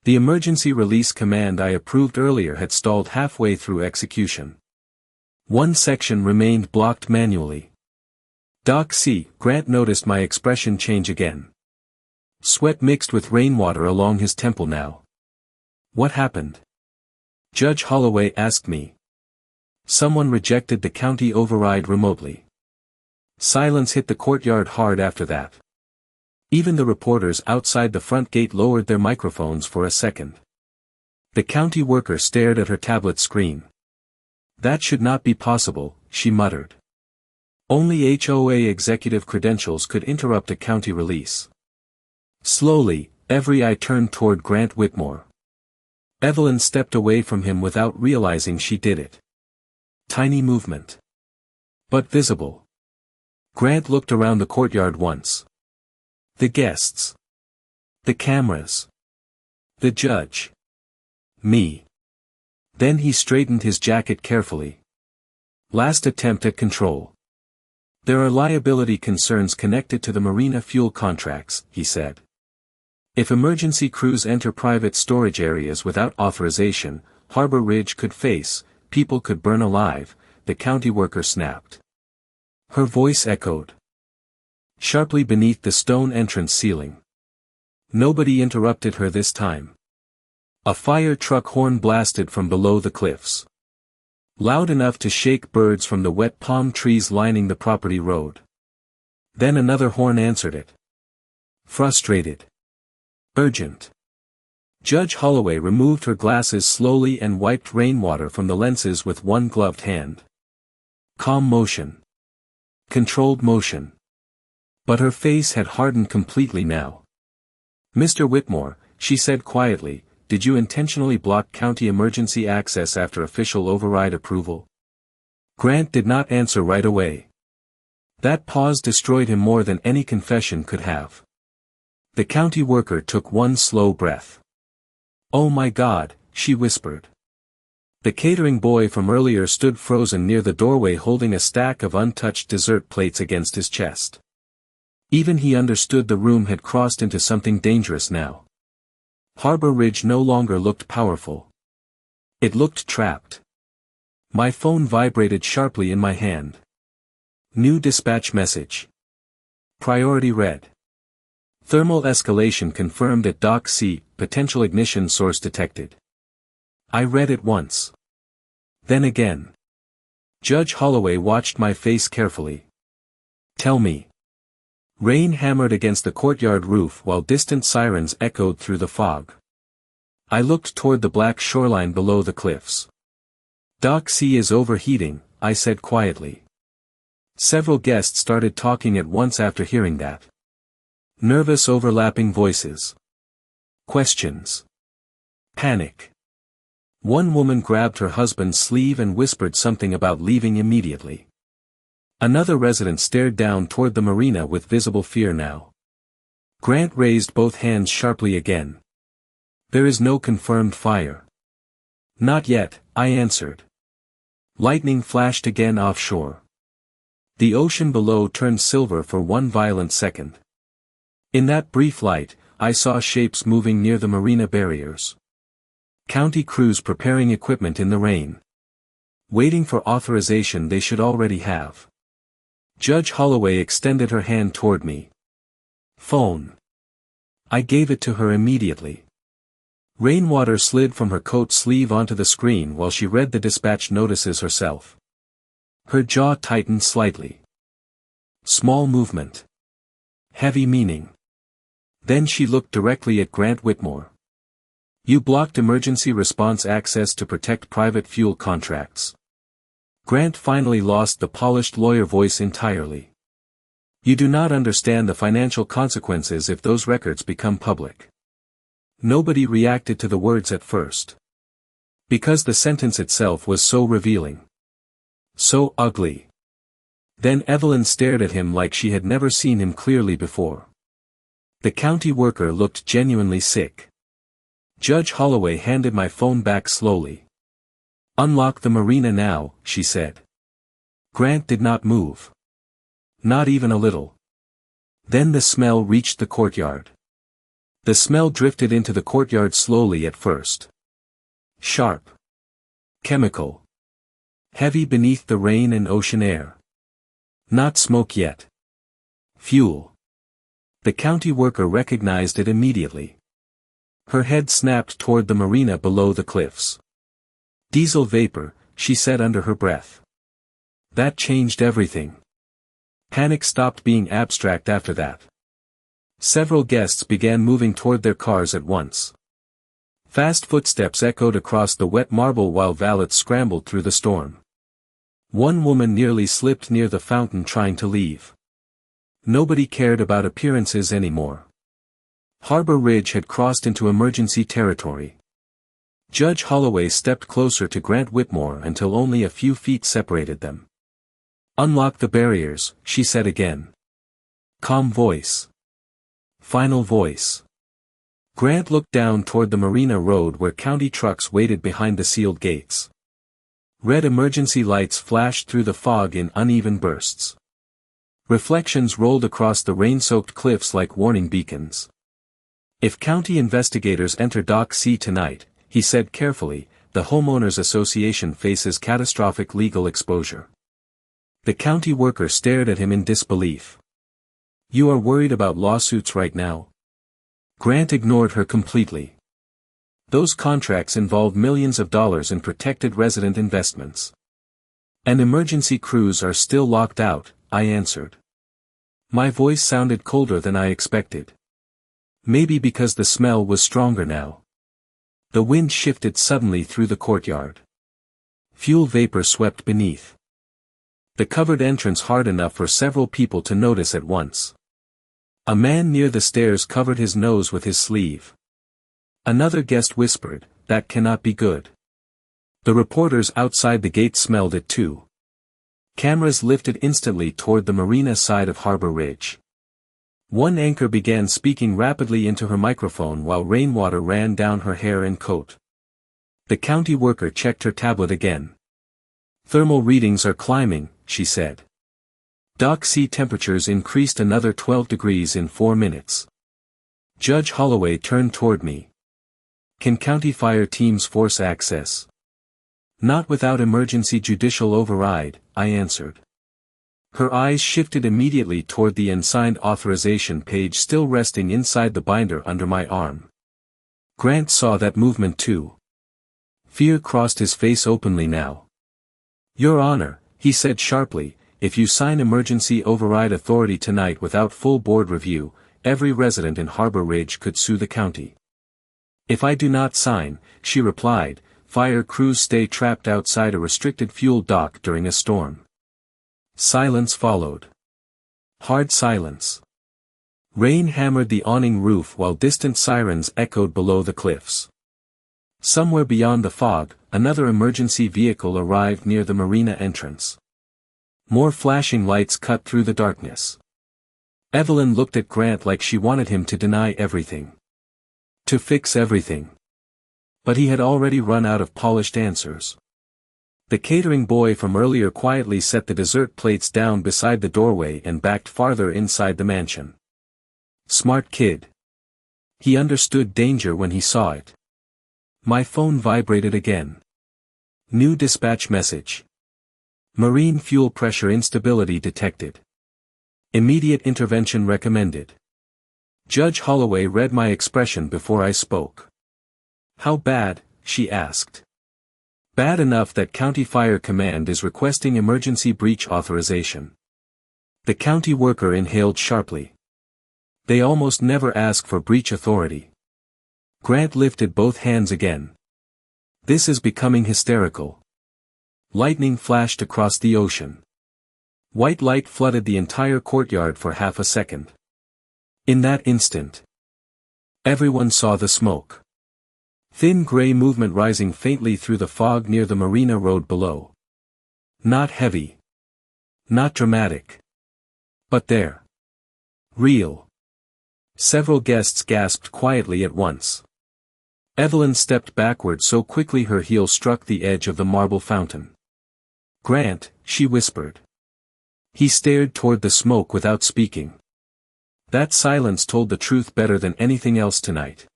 Speaker 1: The emergency release command I approved earlier had stalled halfway through execution. One section remained blocked manually. Dock C. Grant noticed my expression change again. Sweat mixed with rainwater along his temple now. What happened? Judge Holloway asked me. Someone rejected the county override remotely. Silence hit the courtyard hard after that. Even the reporters outside the front gate lowered their microphones for a second. The county worker stared at her tablet screen. That should not be possible, she muttered. Only HOA executive credentials could interrupt a county release. Slowly, every eye turned toward Grant Whitmore. Evelyn stepped away from him without realizing she did it. Tiny movement. But visible. Grant looked around the courtyard once. The guests. The cameras. The judge. Me. Then he straightened his jacket carefully. Last attempt at control. There are liability concerns connected to the marina fuel contracts, he said. If emergency crews enter private storage areas without authorization, Harbor Ridge could face, people could burn alive, the county worker snapped. Her voice echoed sharply beneath the stone entrance ceiling. Nobody interrupted her this time. A fire truck horn blasted from below the cliffs. Loud enough to shake birds from the wet palm trees lining the property road. Then another horn answered it. Frustrated. Urgent. Judge Holloway removed her glasses slowly and wiped rainwater from the lenses with one gloved hand. Calm motion. Controlled motion. But her face had hardened completely now. Mr. Whitmore, she said quietly, did you intentionally block county emergency access after official override approval? Grant did not answer right away. That pause destroyed him more than any confession could have. The county worker took one slow breath. Oh my God, she whispered. The catering boy from earlier stood frozen near the doorway holding a stack of untouched dessert plates against his chest. Even he understood the room had crossed into something dangerous now. Harbor Ridge no longer looked powerful. It looked trapped. My phone vibrated sharply in my hand. New dispatch message. Priority red. Thermal escalation confirmed at Dock C, potential ignition source detected. I read it once. Then again. Judge Holloway watched my face carefully. Tell me. Rain hammered against the courtyard roof while distant sirens echoed through the fog. I looked toward the black shoreline below the cliffs. Dock C is overheating, I said quietly. Several guests started talking at once after hearing that. Nervous overlapping voices. Questions. Panic. One woman grabbed her husband's sleeve and whispered something about leaving immediately. Another resident stared down toward the marina with visible fear now. Grant raised both hands sharply again. There is no confirmed fire. Not yet, I answered. Lightning flashed again offshore. The ocean below turned silver for one violent second. In that brief light, I saw shapes moving near the marina barriers. County crews preparing equipment in the rain. Waiting for authorization they should already have. Judge Holloway extended her hand toward me. Phone. I gave it to her immediately. Rainwater slid from her coat sleeve onto the screen while she read the dispatch notices herself. Her jaw tightened slightly. Small movement. Heavy meaning. Then she looked directly at Grant Whitmore. You blocked emergency response access to protect private fuel contracts. Grant finally lost the polished lawyer voice entirely. You do not understand the financial consequences if those records become public. Nobody reacted to the words at first. Because the sentence itself was so revealing. So ugly. Then Evelyn stared at him like she had never seen him clearly before. The county worker looked genuinely sick. Judge Holloway handed my phone back slowly. Unlock the marina now, she said. Grant did not move. Not even a little. Then the smell reached the courtyard. The smell drifted into the courtyard slowly at first. Sharp. Chemical. Heavy beneath the rain and ocean air. Not smoke yet. Fuel. The county worker recognized it immediately. Her head snapped toward the marina below the cliffs. Diesel vapor, she said under her breath. That changed everything. Panic stopped being abstract after that. Several guests began moving toward their cars at once. Fast footsteps echoed across the wet marble while valets scrambled through the storm. One woman nearly slipped near the fountain trying to leave. Nobody cared about appearances anymore. Harbor Ridge had crossed into emergency territory. Judge Holloway stepped closer to Grant Whitmore until only a few feet separated them. "Unlock the barriers," she said again. Calm voice. Final voice. Grant looked down toward the marina road where county trucks waited behind the sealed gates. Red emergency lights flashed through the fog in uneven bursts. Reflections rolled across the rain-soaked cliffs like warning beacons. "If county investigators enter Dock C tonight," he said carefully, "the homeowners association faces catastrophic legal exposure." The county worker stared at him in disbelief. "You are worried about lawsuits right now?" Grant ignored her completely. "Those contracts involve millions of dollars in protected resident investments. And emergency crews are still locked out," I answered. My voice sounded colder than I expected. Maybe because the smell was stronger now. The wind shifted suddenly through the courtyard. Fuel vapor swept beneath. The covered entrance hard enough for several people to notice at once. A man near the stairs covered his nose with his sleeve. Another guest whispered, "That cannot be good." The reporters outside the gate smelled it too. Cameras lifted instantly toward the marina side of Harbor Ridge. One anchor began speaking rapidly into her microphone while rainwater ran down her hair and coat. The county worker checked her tablet again. "Thermal readings are climbing," she said. Dock C temperatures increased another 12 degrees in 4 minutes. Judge Holloway turned toward me. "Can county fire teams force access?" "Not without emergency judicial override," I answered. Her eyes shifted immediately toward the unsigned authorization page still resting inside the binder under my arm. Grant saw that movement too. Fear crossed his face openly now. "Your Honor," he said sharply, "if you sign emergency override authority tonight without full board review, every resident in Harbor Ridge could sue the county." "If I do not sign," she replied, "fire crews stay trapped outside a restricted fuel dock during a storm." Silence followed. Hard silence. Rain hammered the awning roof while distant sirens echoed below the cliffs. Somewhere beyond the fog, another emergency vehicle arrived near the marina entrance. More flashing lights cut through the darkness. Evelyn looked at Grant like she wanted him to deny everything. To fix everything. But he had already run out of polished answers. The catering boy from earlier quietly set the dessert plates down beside the doorway and backed farther inside the mansion. Smart kid. He understood danger when he saw it. My phone vibrated again. New dispatch message. Marine fuel pressure instability detected. Immediate intervention recommended. Judge Holloway read my expression before I spoke. "How bad?" she asked. "Bad enough that County Fire Command is requesting emergency breach authorization." The county worker inhaled sharply. "They almost never ask for breach authority." Grant lifted both hands again. "This is becoming hysterical." Lightning flashed across the ocean. White light flooded the entire courtyard for half a second. In that instant, everyone saw the smoke. Thin gray movement rising faintly through the fog near the marina road below. Not heavy. Not dramatic. But there. Real. Several guests gasped quietly at once. Evelyn stepped backward so quickly her heel struck the edge of the marble fountain. "Grant," she whispered. He stared toward the smoke without speaking. That silence told the truth better than anything else tonight.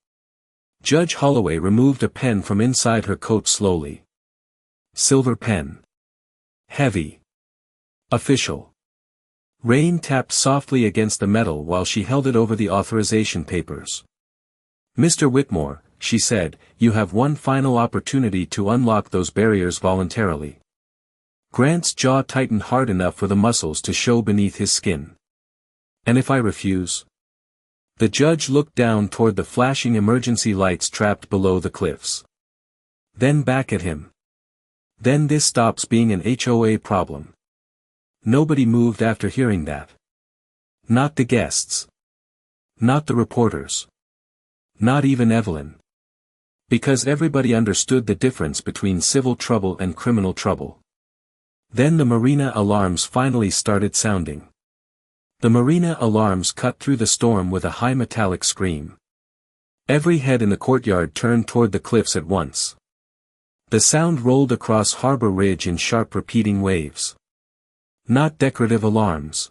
Speaker 1: Judge Holloway removed a pen from inside her coat slowly. Silver pen. Heavy. Official. Rain tapped softly against the metal while she held it over the authorization papers. "Mr. Whitmore," she said, "you have one final opportunity to unlock those barriers voluntarily." Grant's jaw tightened hard enough for the muscles to show beneath his skin. "And if I refuse?" The judge looked down toward the flashing emergency lights trapped below the cliffs. Then back at him. "Then this stops being an HOA problem." Nobody moved after hearing that. Not the guests. Not the reporters. Not even Evelyn. Because everybody understood the difference between civil trouble and criminal trouble. Then the marina alarms finally started sounding. The marina alarms cut through the storm with a high metallic scream. Every head in the courtyard turned toward the cliffs at once. The sound rolled across Harbor Ridge in sharp repeating waves. Not decorative alarms.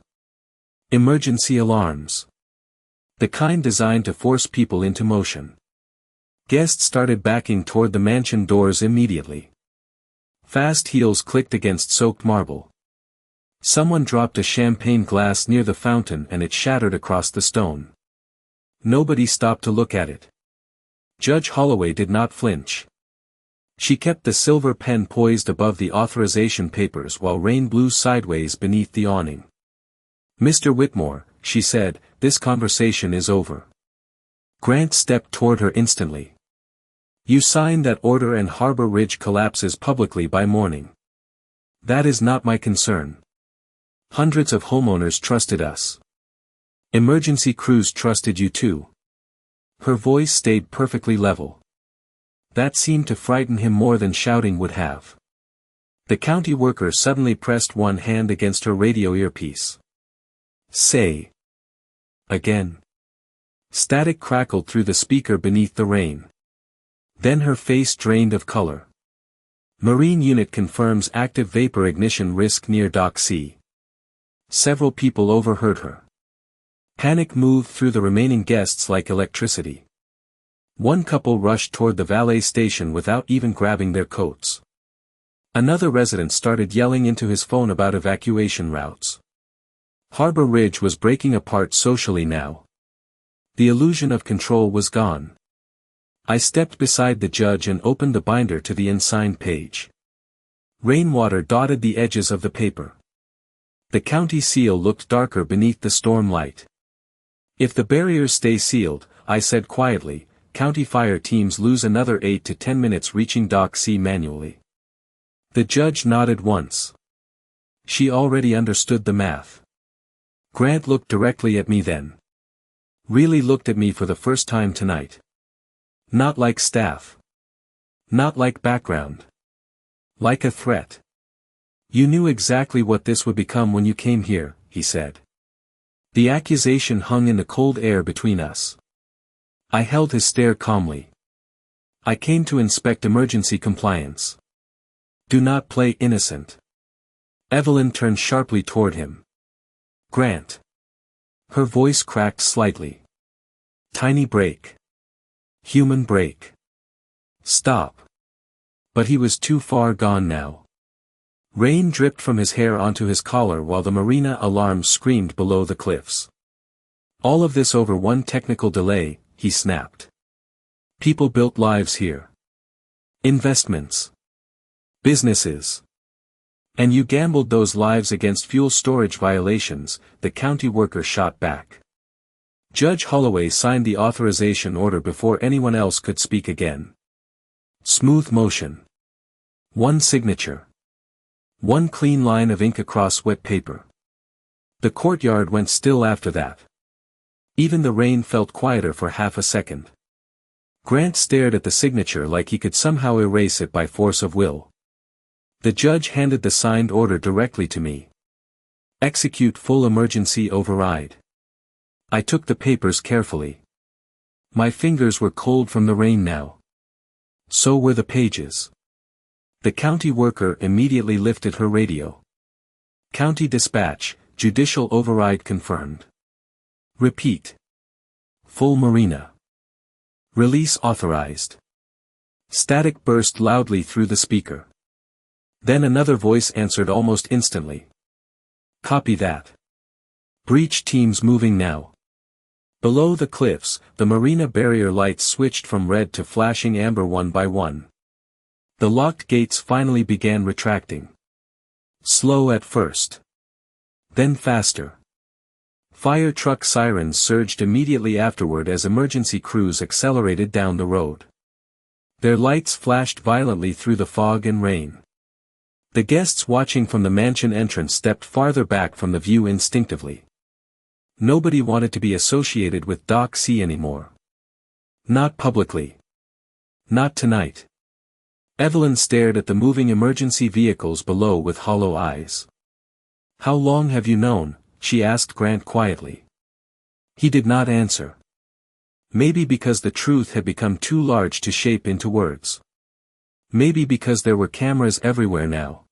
Speaker 1: Emergency alarms. The kind designed to force people into motion. Guests started backing toward the mansion doors immediately. Fast heels clicked against soaked marble. Someone dropped a champagne glass near the fountain and it shattered across the stone. Nobody stopped to look at it. Judge Holloway did not flinch. She kept the silver pen poised above the authorization papers while rain blew sideways beneath the awning. "Mr. Whitmore," she said, "this conversation is over." Grant stepped toward her instantly. "You signed that order and Harbor Ridge collapses publicly by morning. That is not my concern. Hundreds of homeowners trusted us. Emergency crews trusted you too." Her voice stayed perfectly level. That seemed to frighten him more than shouting would have. The county worker suddenly pressed one hand against her radio earpiece. "Say. Again." Static crackled through the speaker beneath the rain. Then her face drained of color. "Marine unit confirms active vapor ignition risk near Dock C." Several people overheard her. Panic moved through the remaining guests like electricity. One couple rushed toward the valet station without even grabbing their coats. Another resident started yelling into his phone about evacuation routes. Harbor Ridge was breaking apart socially now. The illusion of control was gone. I stepped beside the judge and opened the binder to the unsigned page. Rainwater dotted the edges of the paper. The county seal looked darker beneath the storm light. "If the barriers stay sealed," I said quietly, "county fire teams lose another 8 to 10 minutes reaching Dock C manually." The judge nodded once. She already understood the math. Grant looked directly at me then. Really looked at me for the first time tonight. Not like staff. Not like background. Like a threat. "You knew exactly what this would become when you came here," he said. The accusation hung in the cold air between us. I held his stare calmly. "I came to inspect emergency compliance. Do not play innocent." Evelyn turned sharply toward him. "Grant." Her voice cracked slightly. "Tiny break. Human break. Stop." But he was too far gone now. Rain dripped from his hair onto his collar while the marina alarms screamed below the cliffs. "All of this over one technical delay," he snapped. "People built lives here. Investments. Businesses. And you gambled those lives against fuel storage violations," the county worker shot back. Judge Holloway signed the authorization order before anyone else could speak again. Smooth motion. One signature. One clean line of ink across wet paper. The courtyard went still after that. Even the rain felt quieter for half a second. Grant stared at the signature like he could somehow erase it by force of will. The judge handed the signed order directly to me. "Execute full emergency override." I took the papers carefully. My fingers were cold from the rain now. So were the pages. The county worker immediately lifted her radio. "County dispatch, judicial override confirmed. Repeat. Full marina. Release authorized." Static burst loudly through the speaker. Then another voice answered almost instantly. "Copy that." Breach teams moving now. Below the cliffs, the marina barrier lights switched from red to flashing amber one by one. The locked gates finally began retracting. Slow at first. Then faster. Fire truck sirens surged immediately afterward as emergency crews accelerated down the road. Their lights flashed violently through the fog and rain. The guests watching from the mansion entrance stepped farther back from the view instinctively. Nobody wanted to be associated with Dock C anymore. Not publicly. Not tonight. Evelyn stared at the moving emergency vehicles below with hollow eyes. "How long have you known?" she asked Grant quietly. He did not answer. Maybe because the truth had become too large to shape into words. Maybe because there were cameras everywhere now.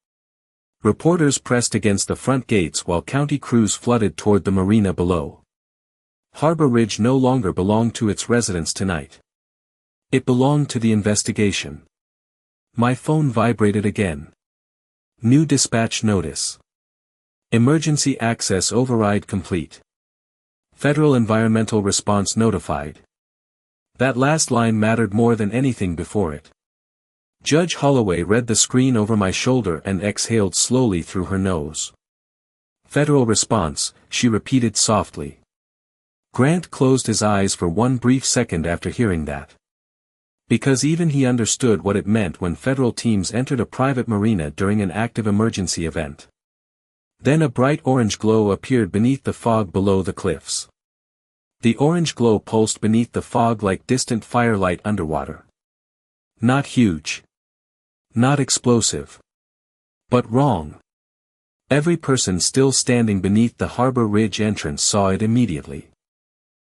Speaker 1: Reporters pressed against the front gates while county crews flooded toward the marina below. Harbor Ridge no longer belonged to its residents tonight. It belonged to the investigation. My phone vibrated again. New dispatch notice. Emergency access override complete. Federal Environmental Response notified. That last line mattered more than anything before it. Judge Holloway read the screen over my shoulder and exhaled slowly through her nose. Federal response, she repeated softly. Grant closed his eyes for one brief second after hearing that. Because even he understood what it meant when federal teams entered a private marina during an active emergency event. Then a bright orange glow appeared beneath the fog below the cliffs. The orange glow pulsed beneath the fog like distant firelight underwater. Not huge. Not explosive. But wrong. Every person still standing beneath the Harbor Ridge entrance saw it immediately.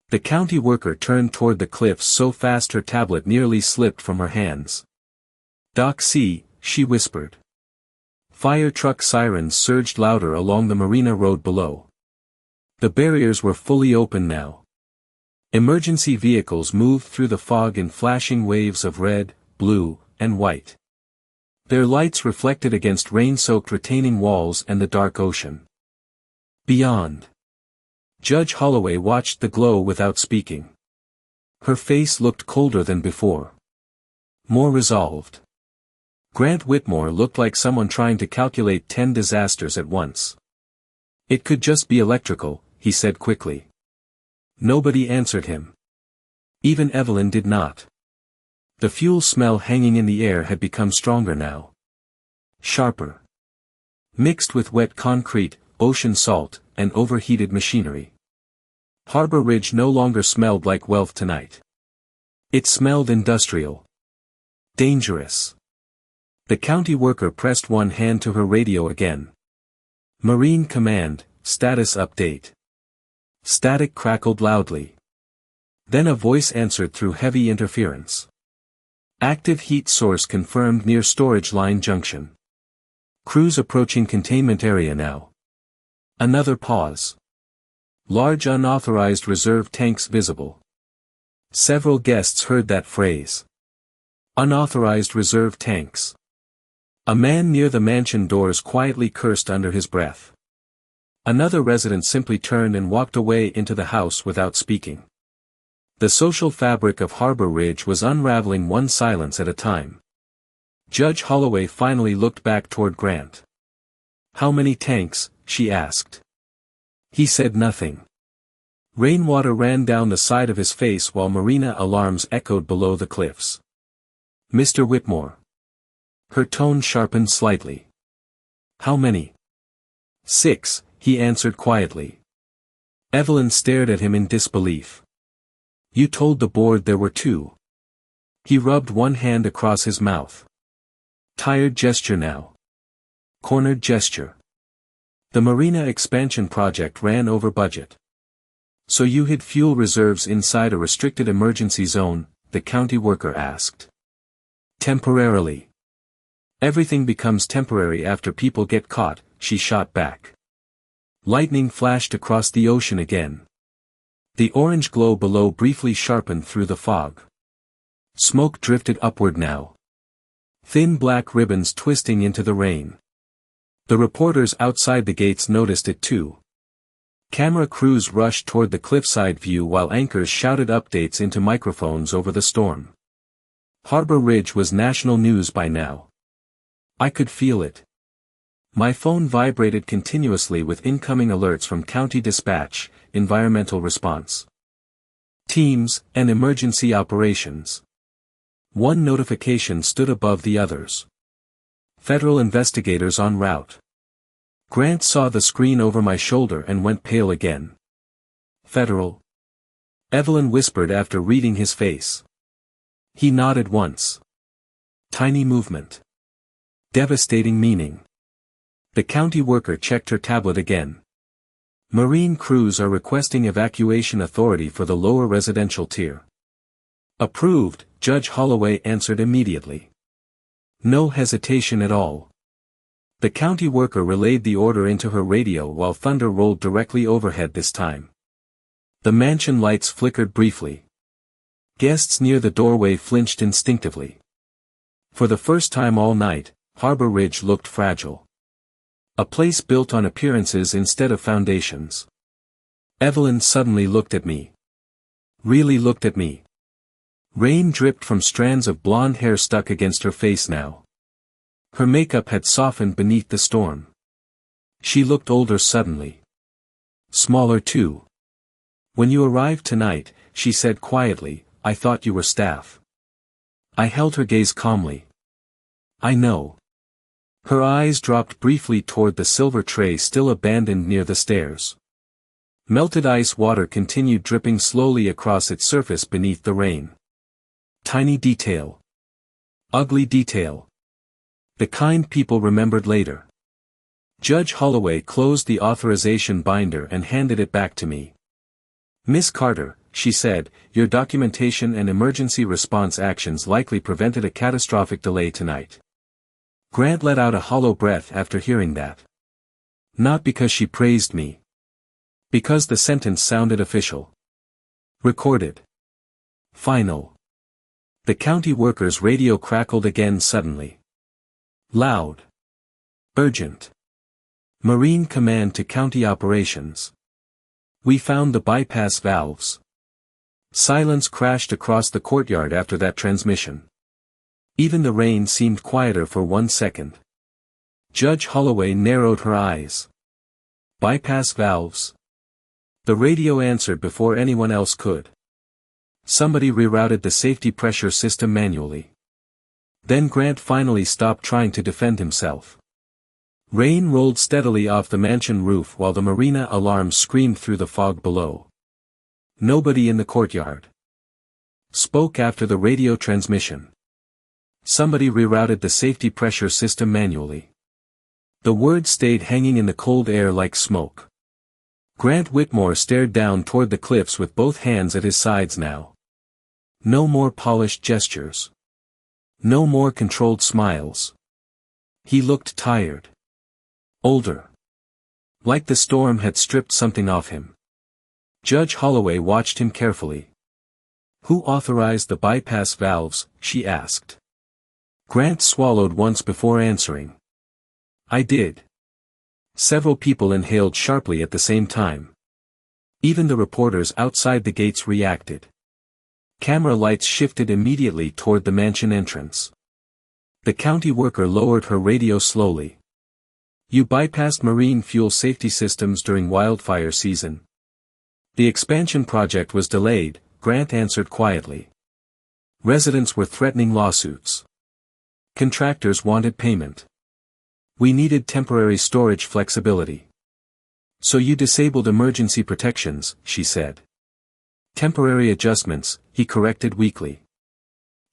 Speaker 1: The county worker turned toward the cliffs so fast her tablet nearly slipped from her hands. "Dock C," she whispered. Fire truck sirens surged louder along the marina road below. The barriers were fully open now. Emergency vehicles moved through the fog in flashing waves of red, blue, and white. Their lights reflected against rain-soaked retaining walls and the dark ocean. Beyond. Judge Holloway watched the glow without speaking. Her face looked colder than before. More resolved. Grant Whitmore looked like someone trying to calculate 10 disasters at once. "It could just be electrical," he said quickly. Nobody answered him. Even Evelyn did not. The fuel smell hanging in the air had become stronger now. Sharper. Mixed with wet concrete, ocean salt, and overheated machinery. Harbor Ridge no longer smelled like wealth tonight. It smelled industrial. Dangerous. The county worker pressed one hand to her radio again. "Marine Command, status update." Static crackled loudly. Then a voice answered through heavy interference. "Active heat source confirmed near storage line junction. Crews approaching containment area now." Another pause. "Large unauthorized reserve tanks visible." Several guests heard that phrase. Unauthorized reserve tanks. A man near the mansion doors quietly cursed under his breath. Another resident simply turned and walked away into the house without speaking. The social fabric of Harbor Ridge was unraveling one silence at a time. Judge Holloway finally looked back toward Grant. "How many tanks?" she asked. He said nothing. Rainwater ran down the side of his face while marina alarms echoed below the cliffs. "Mr. Whitmore." Her tone sharpened slightly. "How many?" "6, he answered quietly. Evelyn stared at him in disbelief. "You told the board there were 2. He rubbed one hand across his mouth. Tired gesture now. Cornered gesture. The marina expansion project ran over budget. "So you hid fuel reserves inside a restricted emergency zone?" the county worker asked. "Temporarily. Everything becomes temporary after people get caught," she shot back. Lightning flashed across the ocean again. The orange glow below briefly sharpened through the fog. Smoke drifted upward now. Thin black ribbons twisting into the rain. The reporters outside the gates noticed it too. Camera crews rushed toward the cliffside view while anchors shouted updates into microphones over the storm. Harbor Ridge was national news by now. I could feel it. My phone vibrated continuously with incoming alerts from County Dispatch, Environmental Response Teams, and Emergency Operations. One notification stood above the others. Federal investigators en route. Grant saw the screen over my shoulder and went pale again. Federal? Evelyn whispered after reading his face. He nodded once. Tiny movement. Devastating meaning. The county worker checked her tablet again. Marine crews are requesting evacuation authority for the lower residential tier. Approved, Judge Holloway answered immediately. No hesitation at all. The county worker relayed the order into her radio while thunder rolled directly overhead this time. The mansion lights flickered briefly. Guests near the doorway flinched instinctively. For the first time all night, Harbor Ridge looked fragile. A place built on appearances instead of foundations. Evelyn suddenly looked at me. Really looked at me. Rain dripped from strands of blonde hair stuck against her face now. Her makeup had softened beneath the storm. She looked older suddenly. Smaller too. When you arrived tonight, she said quietly, I thought you were staff. I held her gaze calmly. I know. Her eyes dropped briefly toward the silver tray still abandoned near the stairs. Melted ice water continued dripping slowly across its surface beneath the rain. Tiny detail. Ugly detail. The kind people remembered later. Judge Holloway closed the authorization binder and handed it back to me. Miss Carter, she said, your documentation and emergency response actions likely prevented a catastrophic delay tonight. Grant let out a hollow breath after hearing that. Not because she praised me. Because the sentence sounded official. Recorded. Final. The county worker's radio crackled again suddenly. Loud. Urgent. Marine Command to County Operations. We found the bypass valves. Silence crashed across the courtyard after that transmission. Even the rain seemed quieter for 1 second. Judge Holloway narrowed her eyes. Bypass valves. The radio answered before anyone else could. Somebody rerouted the safety pressure system manually. Then Grant finally stopped trying to defend himself. Rain rolled steadily off the mansion roof while the marina alarm screamed through the fog below. Nobody in the courtyard spoke after the radio transmission. Somebody rerouted the safety pressure system manually. The words stayed hanging in the cold air like smoke. Grant Whitmore stared down toward the cliffs with both hands at his sides now. No more polished gestures. No more controlled smiles. He looked tired. Older. Like the storm had stripped something off him. Judge Holloway watched him carefully. Who authorized the bypass valves, she asked. Grant swallowed once before answering. I did. Several people inhaled sharply at the same time. Even the reporters outside the gates reacted. Camera lights shifted immediately toward the mansion entrance. The county worker lowered her radio slowly. You bypassed marine fuel safety systems during wildfire season. The expansion project was delayed, Grant answered quietly. Residents were threatening lawsuits. Contractors wanted payment. We needed temporary storage flexibility. So you disabled emergency protections, she said. Temporary adjustments, he corrected weakly.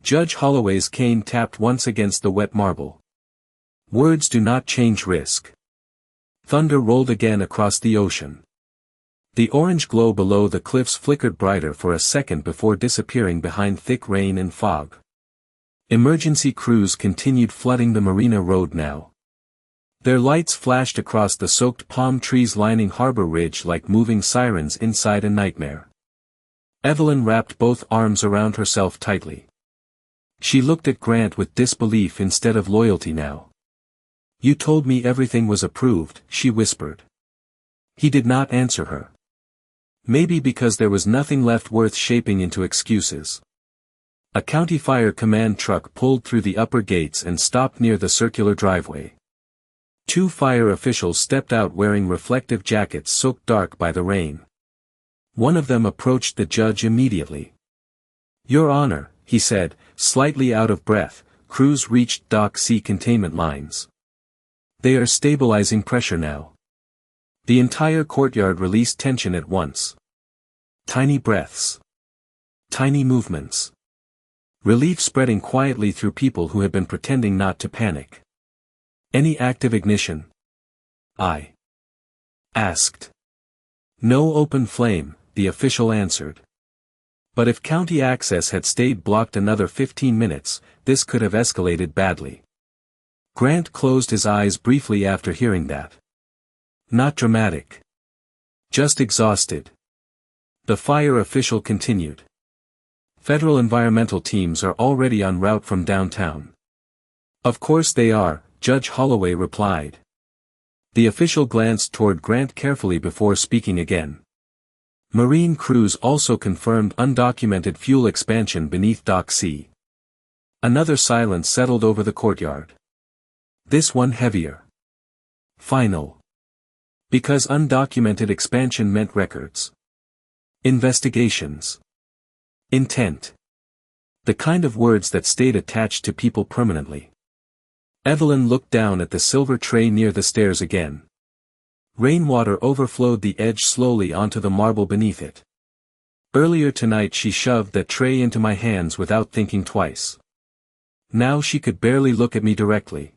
Speaker 1: Judge Holloway's cane tapped once against the wet marble. Words do not change risk. Thunder rolled again across the ocean. The orange glow below the cliffs flickered brighter for a second before disappearing behind thick rain and fog. Emergency crews continued flooding the marina road now. Their lights flashed across the soaked palm trees lining Harbor Ridge like moving sirens inside a nightmare. Evelyn wrapped both arms around herself tightly. She looked at Grant with disbelief instead of loyalty now. You told me everything was approved, she whispered. He did not answer her. Maybe because there was nothing left worth shaping into excuses. A county fire command truck pulled through the upper gates and stopped near the circular driveway. 2 fire officials stepped out wearing reflective jackets soaked dark by the rain. One of them approached the judge immediately. "Your Honor," he said, slightly out of breath, "crews reached Dock C containment lines. They are stabilizing pressure now." The entire courtyard released tension at once. Tiny breaths. Tiny movements. Relief spreading quietly through people who had been pretending not to panic. "Any active ignition?" I asked. "No open flame," the official answered. But if county access had stayed blocked another 15 minutes, this could have escalated badly. Grant closed his eyes briefly after hearing that. "Not dramatic. Just exhausted." The fire official continued. "Federal environmental teams are already en route from downtown." "Of course they are," Judge Holloway replied. The official glanced toward Grant carefully before speaking again. "Marine crews also confirmed undocumented fuel expansion beneath Dock C." Another silence settled over the courtyard. This one heavier. Final. Because undocumented expansion meant records. Investigations. Intent. The kind of words that stayed attached to people permanently. Evelyn looked down at the silver tray near the stairs again. Rainwater overflowed the edge slowly onto the marble beneath it. Earlier tonight she shoved that tray into my hands without thinking twice. Now she could barely look at me directly.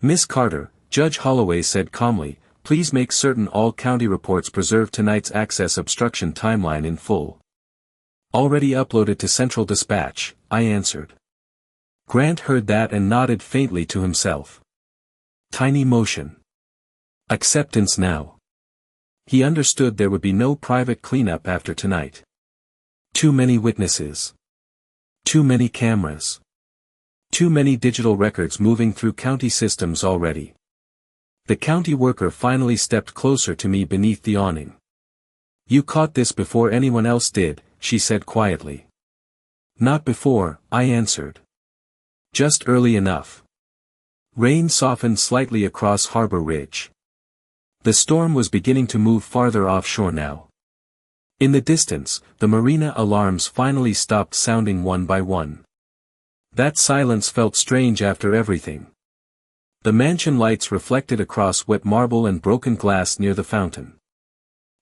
Speaker 1: "Miss Carter," Judge Holloway said calmly, "please make certain all county reports preserve tonight's access obstruction timeline in full." "Already uploaded to Central Dispatch," I answered. Grant heard that and nodded faintly to himself. Tiny motion. Acceptance now. He understood there would be no private cleanup after tonight. Too many witnesses. Too many cameras. Too many digital records moving through county systems already. The county worker finally stepped closer to me beneath the awning. "You caught this before anyone else did," she said quietly. "Not before," I answered. "Just early enough." Rain softened slightly across Harbor Ridge. The storm was beginning to move farther offshore now. In the distance, the marina alarms finally stopped sounding one by one. That silence felt strange after everything. The mansion lights reflected across wet marble and broken glass near the fountain.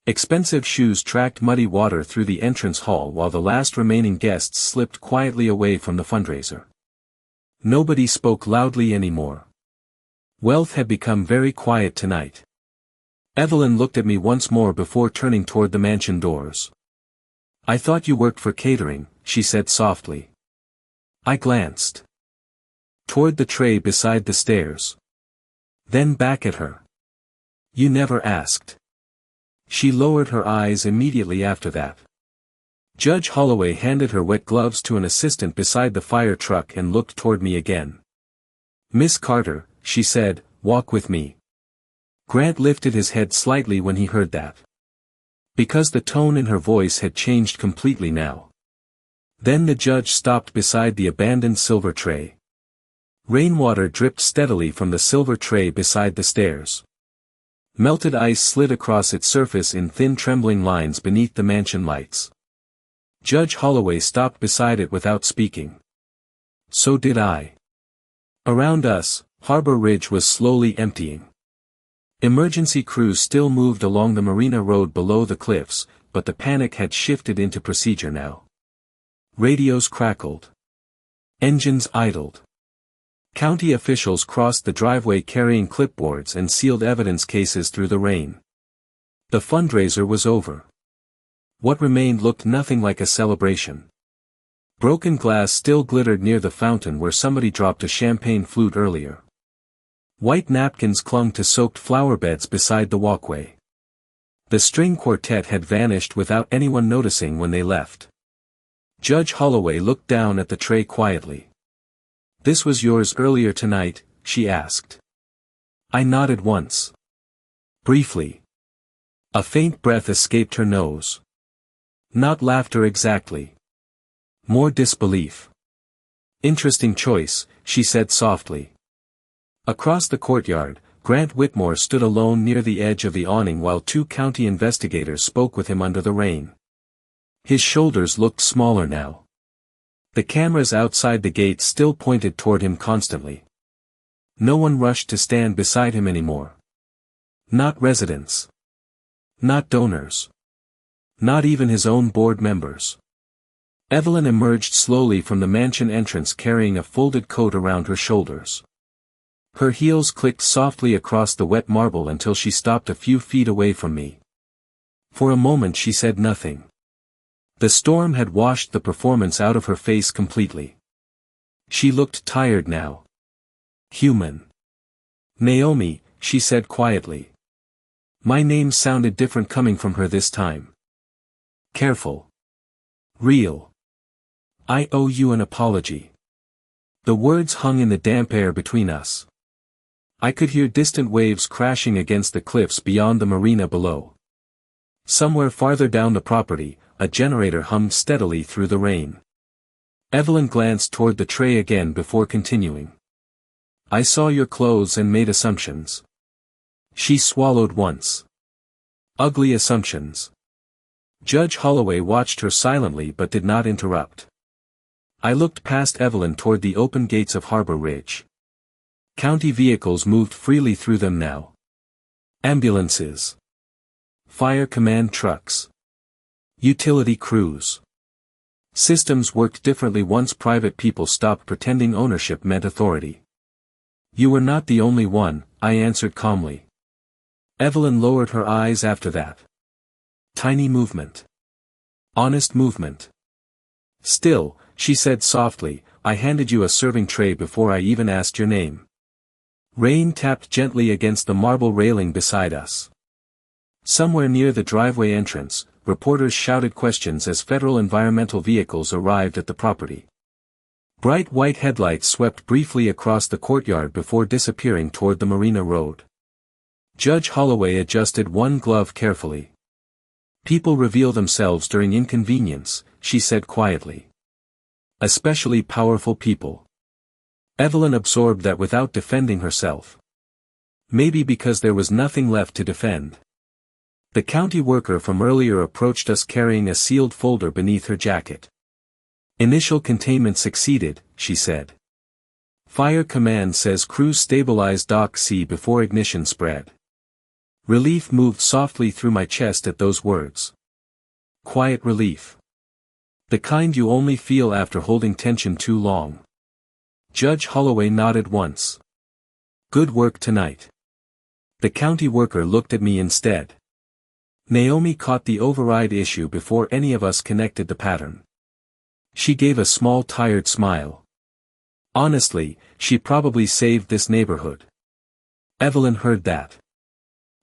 Speaker 1: Expensive shoes tracked muddy water through the entrance hall while the last remaining guests slipped quietly away from the fundraiser. Nobody spoke loudly anymore. Wealth had become very quiet tonight. Evelyn looked at me once more before turning toward the mansion doors. "I thought you worked for Catering," she said softly. I glanced toward the tray beside the stairs. Then back at her. "You never asked." She lowered her eyes immediately after that. Judge Holloway handed her wet gloves to an assistant beside the fire truck and looked toward me again. "Miss Carter," she said, "walk with me." Grant lifted his head slightly when he heard that. Because the tone in her voice had changed completely now. Then the judge stopped beside the abandoned silver tray. Rainwater dripped steadily from the silver tray beside the stairs. Melted ice slid across its surface in thin trembling lines beneath the mansion lights. Judge Holloway stopped beside it without speaking. So did I. Around us, Harbor Ridge was slowly emptying. Emergency crews still moved along the marina road below the cliffs, but the panic had shifted into procedure now. Radios crackled. Engines idled. County officials crossed the driveway carrying clipboards and sealed evidence cases through the rain. The fundraiser was over. What remained looked nothing like a celebration. Broken glass still glittered near the fountain where somebody dropped a champagne flute earlier. White napkins clung to soaked flower beds beside the walkway. The string quartet had vanished without anyone noticing when they left. Judge Holloway looked down at the tray quietly. "This was yours earlier tonight?" she asked. I nodded once. Briefly. A faint breath escaped her nose. Not laughter exactly. More disbelief. Interesting choice, she said softly. Across the courtyard, Grant Whitmore stood alone near the edge of the awning while two county investigators spoke with him under the rain. His shoulders looked smaller now. The cameras outside the gate still pointed toward him constantly. No one rushed to stand beside him anymore. Not residents. Not donors. Not even his own board members. Evelyn emerged slowly from the mansion entrance carrying a folded coat around her shoulders. Her heels clicked softly across the wet marble until she stopped a few feet away from me. For a moment she said nothing. The storm had washed the performance out of her face completely. She looked tired now. Human. Naomi, she said quietly. My name sounded different coming from her this time. Careful. Real. I owe you an apology. The words hung in the damp air between us. I could hear distant waves crashing against the cliffs beyond the marina below. Somewhere farther down the property, a generator hummed steadily through the rain. Evelyn glanced toward the tray again before continuing. I saw your clothes and made assumptions. She swallowed once. Ugly assumptions. Judge Holloway watched her silently but did not interrupt. I looked past Evelyn toward the open gates of Harbor Ridge. County vehicles moved freely through them now. Ambulances. Fire command trucks. Utility crews. Systems worked differently once private people stopped pretending ownership meant authority. You were not the only one, I answered calmly. Evelyn lowered her eyes after that. Tiny movement. Honest movement. Still, she said softly, I handed you a serving tray before I even asked your name. Rain tapped gently against the marble railing beside us. Somewhere near the driveway entrance, reporters shouted questions as federal environmental vehicles arrived at the property. Bright white headlights swept briefly across the courtyard before disappearing toward the Marina Road. Judge Holloway adjusted one glove carefully. People reveal themselves during inconvenience, she said quietly. Especially powerful people. Evelyn absorbed that without defending herself. Maybe because there was nothing left to defend. The county worker from earlier approached us carrying a sealed folder beneath her jacket. Initial containment succeeded, she said. Fire command says crews stabilize Dock C before ignition spread. Relief moved softly through my chest at those words. Quiet relief. The kind you only feel after holding tension too long. Judge Holloway nodded once. Good work tonight. The county worker looked at me instead. Naomi caught the override issue before any of us connected the pattern. She gave a small tired smile. Honestly, she probably saved this neighborhood. Evelyn heard that.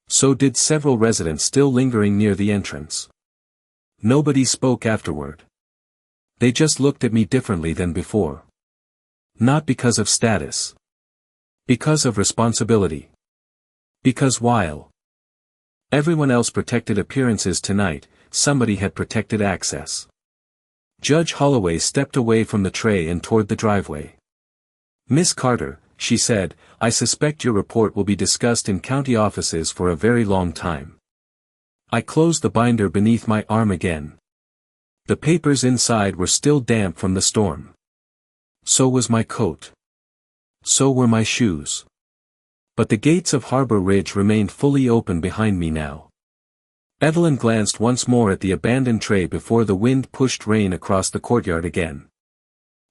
Speaker 1: So did several residents still lingering near the entrance. Nobody spoke afterward. They just looked at me differently than before. Not because of status. Because of responsibility. Because while everyone else protected appearances tonight, somebody had protected access. Judge Holloway stepped away from the tray and toward the driveway. Miss Carter, she said, I suspect your report will be discussed in county offices for a very long time. I closed the binder beneath my arm again. The papers inside were still damp from the storm. So was my coat. So were my shoes. But the gates of Harbor Ridge remained fully open behind me now. Evelyn glanced once more at the abandoned tray before the wind pushed rain across the courtyard again.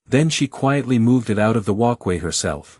Speaker 1: Then she quietly moved it out of the walkway herself.